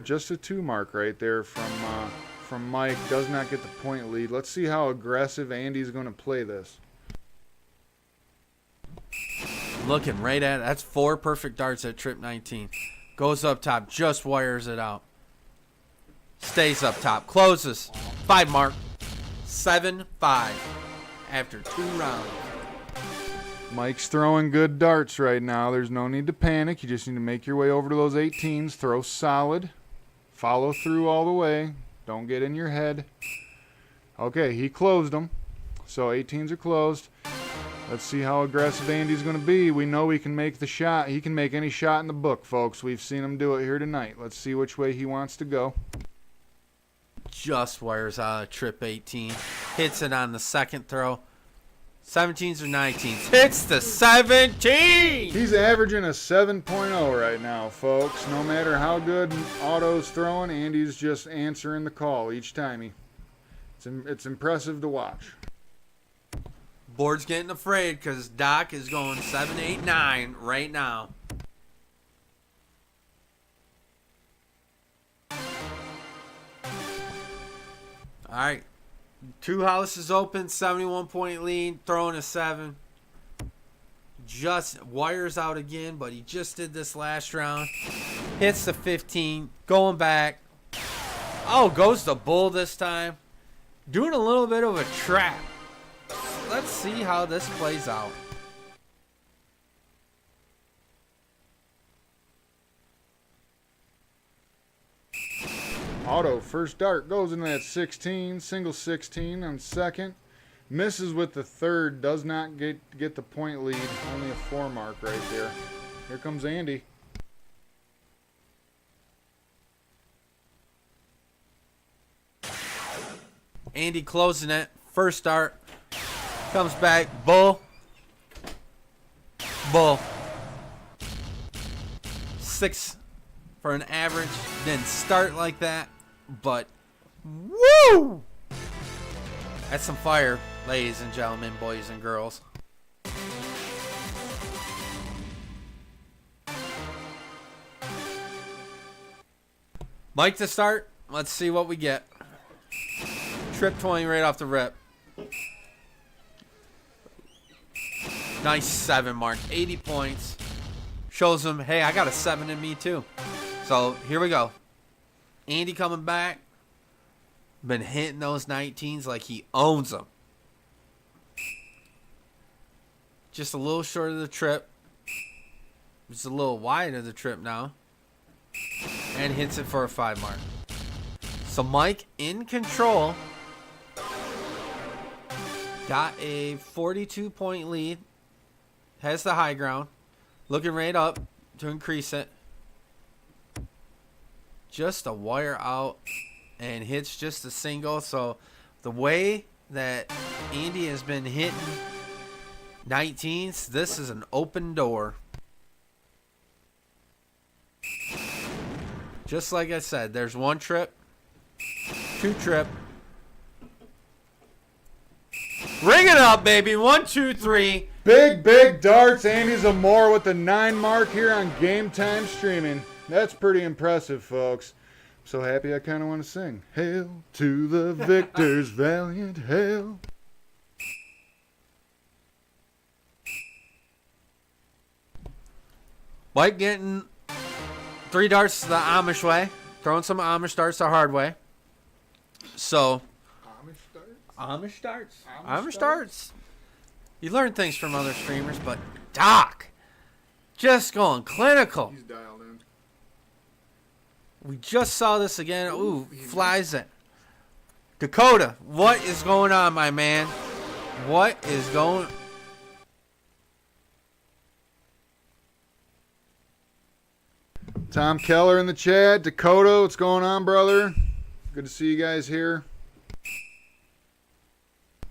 Just a 2 mark right there from Mike. Does not get the point lead. Let's see how aggressive Andy's going to play this. Looking right at it. That's 4 perfect darts at trip 19. Goes up top, just wires it out. Stays up top, closes. 5 mark. 7-5 after 2 rounds. Mike's throwing good darts right now. There's no need to panic. You just need to make your way over to those 18s. Throw solid. Follow through all the way. Don't get in your head. Okay, he closed them. So 18s are closed. Let's see how aggressive Andy's going to be. We know he can make the shot. He can make any shot in the book, folks. We've seen him do it here tonight. Let's see which way he wants to go. Just wires out of trip 18. Hits it on the second throw. 17s or 19s. Hits the 17! He's averaging a 7.0 right now, folks. No matter how good Otto's throwing, Andy's just answering the call each time. It's impressive to watch. Board's getting afraid because Doc is going 7, 8, 9 right now. All right. 2 houses open, 71-point lead, throwing a 7. Just wires out again, but he just did this last round. Hits the 15, going back. Oh, goes the bull this time. Doing a little bit of a trap. Let's see how this plays out. Otto, first dart, goes in that 16, single 16 on second. Misses with the third, does not get the point lead. Only a 4 mark right there. Here comes Andy. Andy closing it. First dart. Comes back. Bull. Bull. 6 for an average. Didn't start like that, but woo! That's some fire, ladies and gentlemen, boys and girls. Mike to start. Let's see what we get. Trip 20 right off the rip. Nice 7 mark. 80 points. Shows him, hey, I got a 7 in me too. So here we go. Andy coming back. Been hitting those 19s like he owns them. Just a little short of the trip. Just a little wide of the trip now. And hits it for a 5 mark. So Mike in control. Got a 42-point lead. Has the high ground. Looking right up to increase it. Just a wire out. And hits just a single. So the way that Andy has been hitting 19s, this is an open door. Just like I said, there's 1 trip, 2 trip. Ring it up, baby. 1, 2, 3. Big darts. Andy Zamora with the 9 mark here on Game Time Streaming. That's pretty impressive, folks. I'm so happy I kind of want to sing. Hail to the victors, valiant hail. Mike getting 3 darts the Amish way. Throwing some Amish darts the hard way. So, Amish darts? Amish darts. You learn things from other streamers, but Doc, just going clinical. He's dialed in. We just saw this again. Ooh, flies it. Dakota, what is going on, my man? What is going... Tom Keller in the chat. Dakota, what's going on, brother? Good to see you guys here.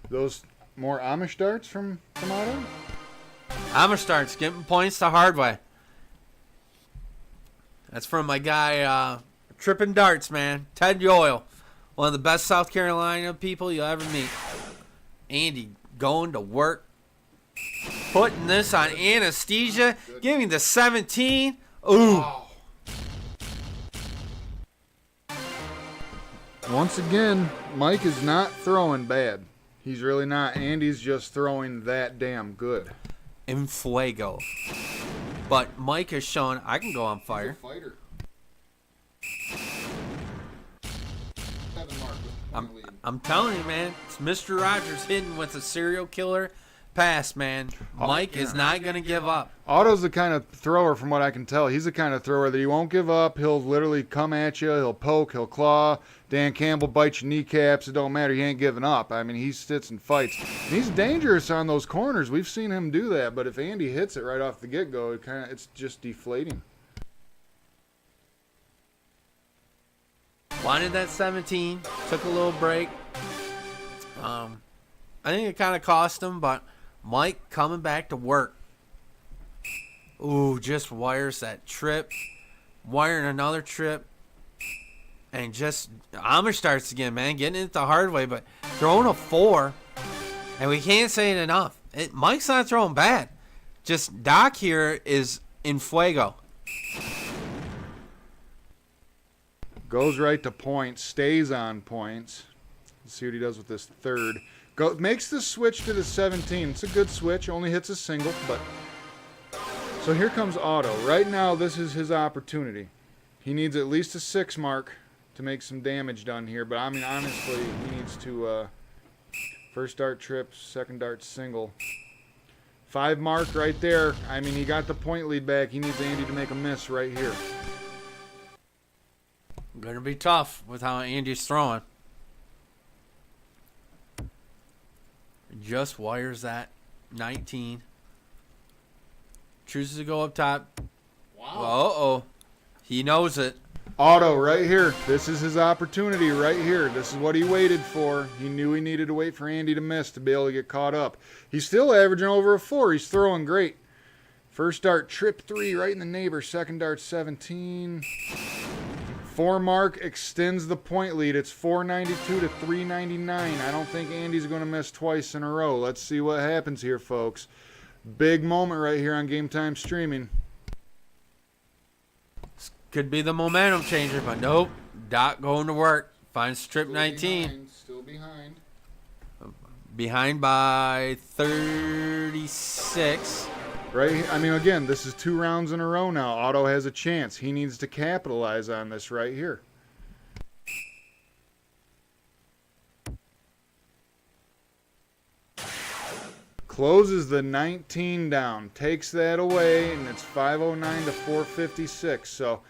Those more Amish darts from Otto? Amish darts, getting points the hard way. That's from my guy, Trippin' Darts, man. Ted Yoyle. One of the best South Carolina people you'll ever meet. Andy going to work. Putting this on anesthesia. Giving the 17. Ooh. Once again, Mike is not throwing bad. He's really not. Andy's just throwing that damn good. In fuego. But Mike has shown I can go on fire. He's a fighter. I'm telling you, man. It's Mr. Rogers hidden with a serial killer past, man. Mike is not going to give up. Otto's the kind of thrower, from what I can tell. He's the kind of thrower that he won't give up. He'll literally come at you. He'll poke. He'll claw. Dan Campbell bites your kneecaps. It don't matter. He ain't giving up. I mean, he sits and fights. And he's dangerous on those corners. We've seen him do that. But if Andy hits it right off the get-go, it's just deflating. Wanted that 17. Took a little break. I think it kind of cost him, but Mike coming back to work. Ooh, just wires that trip. Wiring another trip. And just Amish starts again, man. Getting it the hard way, but throwing a 4. And we can't say it enough. Mike's not throwing bad. Just Doc here is in fuego. Goes right to points. Stays on points. Let's see what he does with this third. Makes the switch to the 17. It's a good switch. Only hits a single, but... So here comes Otto. Right now, this is his opportunity. He needs at least a 6 mark to make some damage done here. But, I mean, honestly, he needs to... first dart trip, second dart single. 5 mark right there. I mean, he got the point lead back. He needs Andy to make a miss right here. Gonna be tough with how Andy's throwing. Just wires that 19. Chooses to go up top. Wow. Uh-oh. He knows it. Otto right here. This is his opportunity right here. This is what he waited for. He knew he needed to wait for Andy to miss to be able to get caught up. He's still averaging over a 4. He's throwing great. First dart, trip 3 right in the neighbor. Second dart, 17. 4 mark extends the point lead. It's 492 to 399. I don't think Andy's going to miss twice in a row. Let's see what happens here, folks. Big moment right here on Game Time Streaming. This could be the momentum changer, but nope. Doc going to work. Finds trip 19. Still behind. Behind by 36. Right, I mean, again, this is 2 rounds in a row now. Otto has a chance. He needs to capitalize on this right here. Closes the 19 down. Takes that away, and it's 509 to 456. So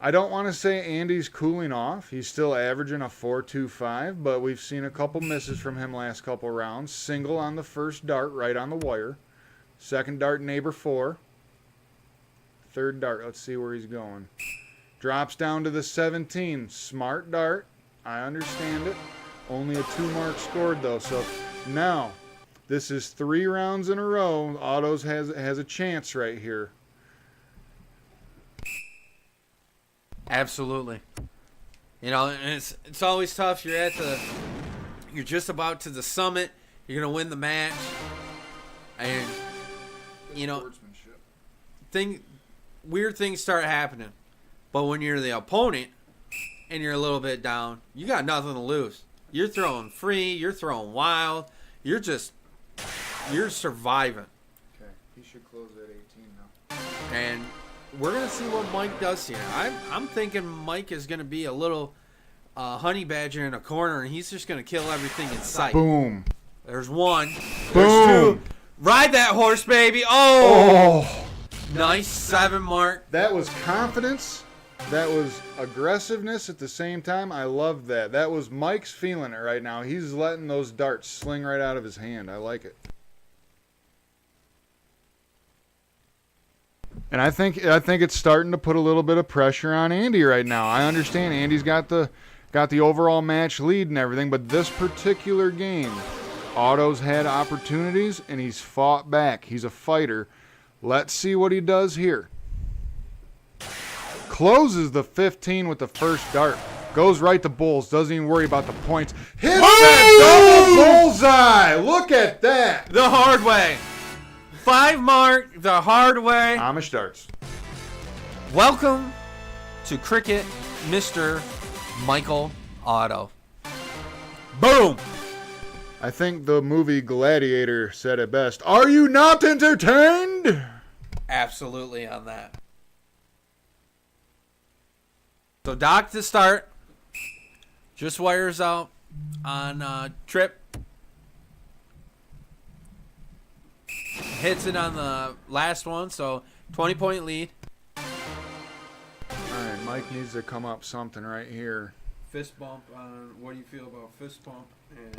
I don't want to say Andy's cooling off. He's still averaging a 4.25, but we've seen a couple misses from him last couple rounds. Single on the first dart right on the wire. Second dart, neighbor 4. Third dart, let's see where he's going. Drops down to the 17. Smart dart. I understand it. Only a 2 mark scored, though. So now, this is 3 rounds in a row. Otto's has a chance right here. Absolutely. You know, and it's always tough. You're just about to the summit. You're gonna win the match, and you know, weird things start happening. But when you're the opponent and you're a little bit down, you got nothing to lose. You're throwing free. You're throwing wild. You're surviving. Okay, he should close at 18 now. And we're gonna see what Mike does here. I'm thinking Mike is gonna be a little honey badger in a corner, and he's just gonna kill everything in sight. Boom. There's one. Boom. There's two. Ride that horse, baby. Oh. Nice 7 mark. That was confidence. That was aggressiveness at the same time. I love that. That was Mike's feeling it right now. He's letting those darts sling right out of his hand. I like it. And I think it's starting to put a little bit of pressure on Andy right now. I understand Andy's got the overall match lead and everything, but this particular game, Otto's had opportunities and he's fought back. He's a fighter. Let's see what he does here. Closes the 15 with the first dart. Goes right to Bulls. Doesn't even worry about the points. Hits that double bullseye. Look at that. The hard way. 5 mark the hard way. Amish darts. Welcome to Cricket, Mr. Michael Otto. Boom. I think the movie Gladiator said it best. Are you not entertained? Absolutely on that. So Doc to start. Just wires out on trip. Hits it on the last one, so 20-point lead. All right, Mike needs to come up something right here. Fist bump on what do you feel about fist bump? And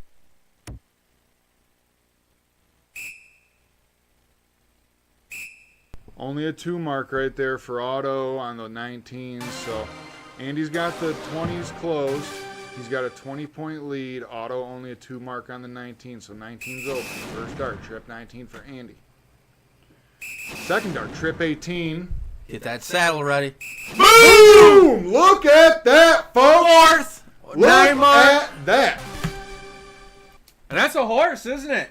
Only a 2 mark right there for Otto on the 19s. So Andy's got the 20s closed. He's got a 20-point lead. Otto only a 2 mark on the 19, so 19's open. First dart, trip 19 for Andy. Second dart, trip 18. get that saddle ready. Boom! Look at that, folks. Fourth. Look 9 mark. at that. And that's a horse, isn't it?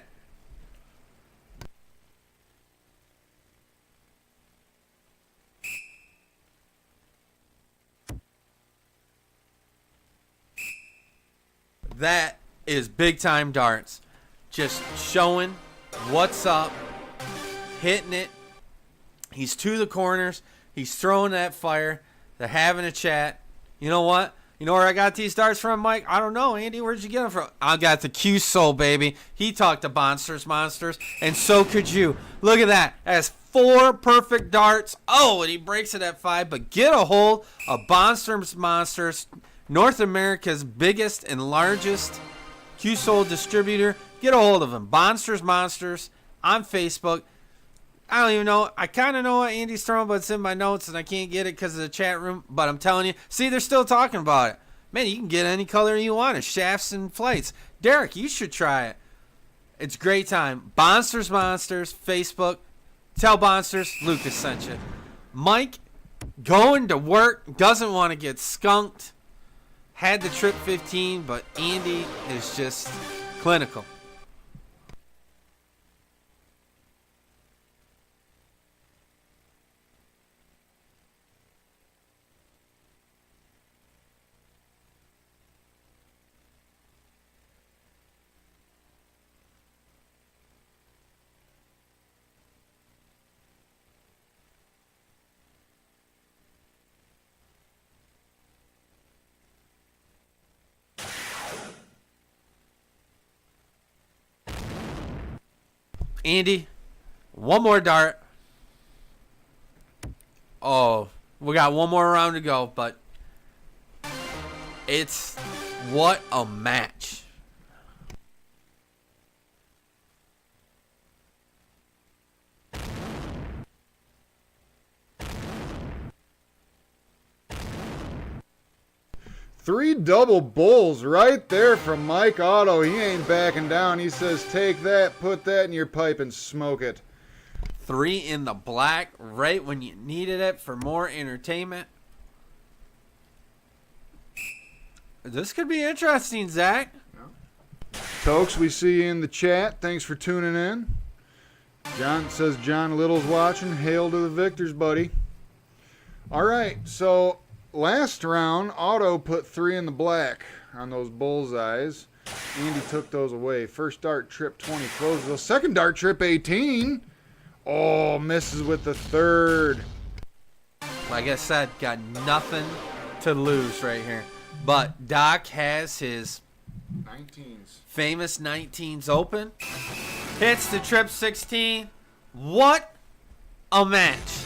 That is big time darts. Just showing what's up, hitting it. He's to the corners. He's throwing that fire. They're having a chat. You know what? You know where I got these darts from, Mike? I don't know, Andy. Where'd you get them from? I got the Q Soul, baby. He talked to Monsters, and so could you. Look at that. That's 4 perfect darts. Oh, and he breaks it at 5. But get a hold of Monsters, North America's biggest and largest Q Soul distributor. Get a hold of him. Monsters on Facebook. I don't even know. I kind of know what Andy's throwing, but it's in my notes, and I can't get it because of the chat room. But I'm telling you, see, they're still talking about it. Man, you can get any color you want. It's shafts and flights. Derek, you should try it. It's a great time. Monsters, Facebook. Tell Monsters Lucas sent you. Mike, going to work, doesn't want to get skunked. Had the trip 15, but Andy is just clinical. Andy, one more dart. Oh, we got one more round to go, but it's what a match. Three double bulls right there from Mike Otto. He ain't backing down. He says, take that, put that in your pipe and smoke it. 3 in the black right when you needed it for more entertainment. This could be interesting, Zach. Tokes, we see you in the chat. Thanks for tuning in. John says John Little's watching. Hail to the victors, buddy. All right, so last round, Otto put 3 in the black on those bullseyes. Andy took those away. First dart trip 20 closes. The second dart trip 18. Oh, misses with the third. Like I said, got nothing to lose right here. But Doc has his 19s. famous 19s open. Hits the trip 16. What a match.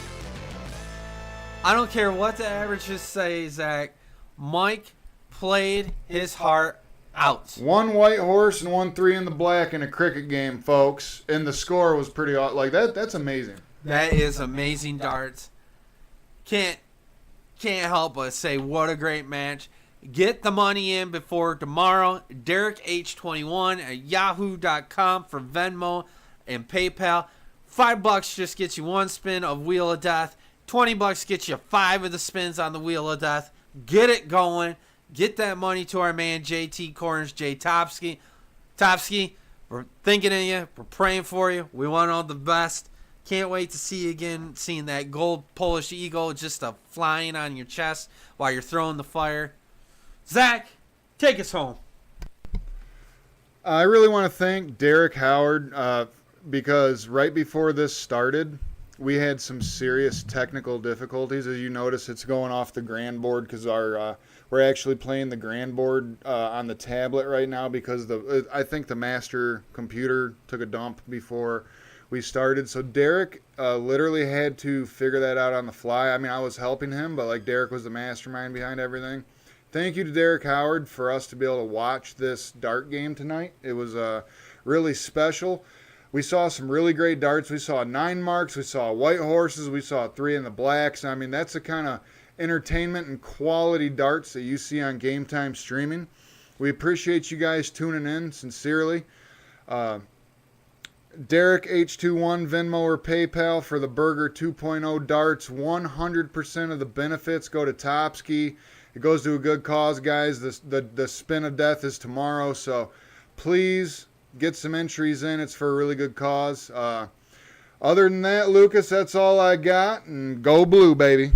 I don't care what the averages say, Zach. Mike played his heart out. 1 white horse and 1 3 in the black in a cricket game, folks. And the score was pretty like that. That's amazing. That is amazing darts. Can't help but say what a great match. Get the money in before tomorrow. Derek H21 at yahoo.com for Venmo and PayPal. $5 just gets you 1 spin of Wheel of Death. $20 gets you 5 of the spins on the Wheel of Death. Get it going. Get that money to our man JT Corners, Jay Topsky. Topsky, we're thinking of you. We're praying for you. We want all the best. Can't wait to see you again, seeing that gold Polish eagle just flying on your chest while you're throwing the fire. Zach, take us home. I really want to thank Derek Howard because right before this started, we had some serious technical difficulties. As you notice, it's going off the grand board because we're actually playing the grand board on the tablet right now because I think the master computer took a dump before we started. So Derek literally had to figure that out on the fly. I mean, I was helping him, but like Derek was the mastermind behind everything. Thank you to Derek Howard for us to be able to watch this dart game tonight. It was really special. We saw some really great darts. We saw 9 marks. We saw white horses. We saw 3 in the blacks. I mean, that's the kind of entertainment and quality darts that you see on Game Time streaming. We appreciate you guys tuning in, sincerely. Derek H21 Venmo or PayPal for the Burger 2.0 darts. 100% of the benefits go to Topsky. It goes to a good cause, guys. The spin of death is tomorrow, so please get some entries in. It's for a really good cause. Other than that, Lucas, that's all I got. And go blue, baby.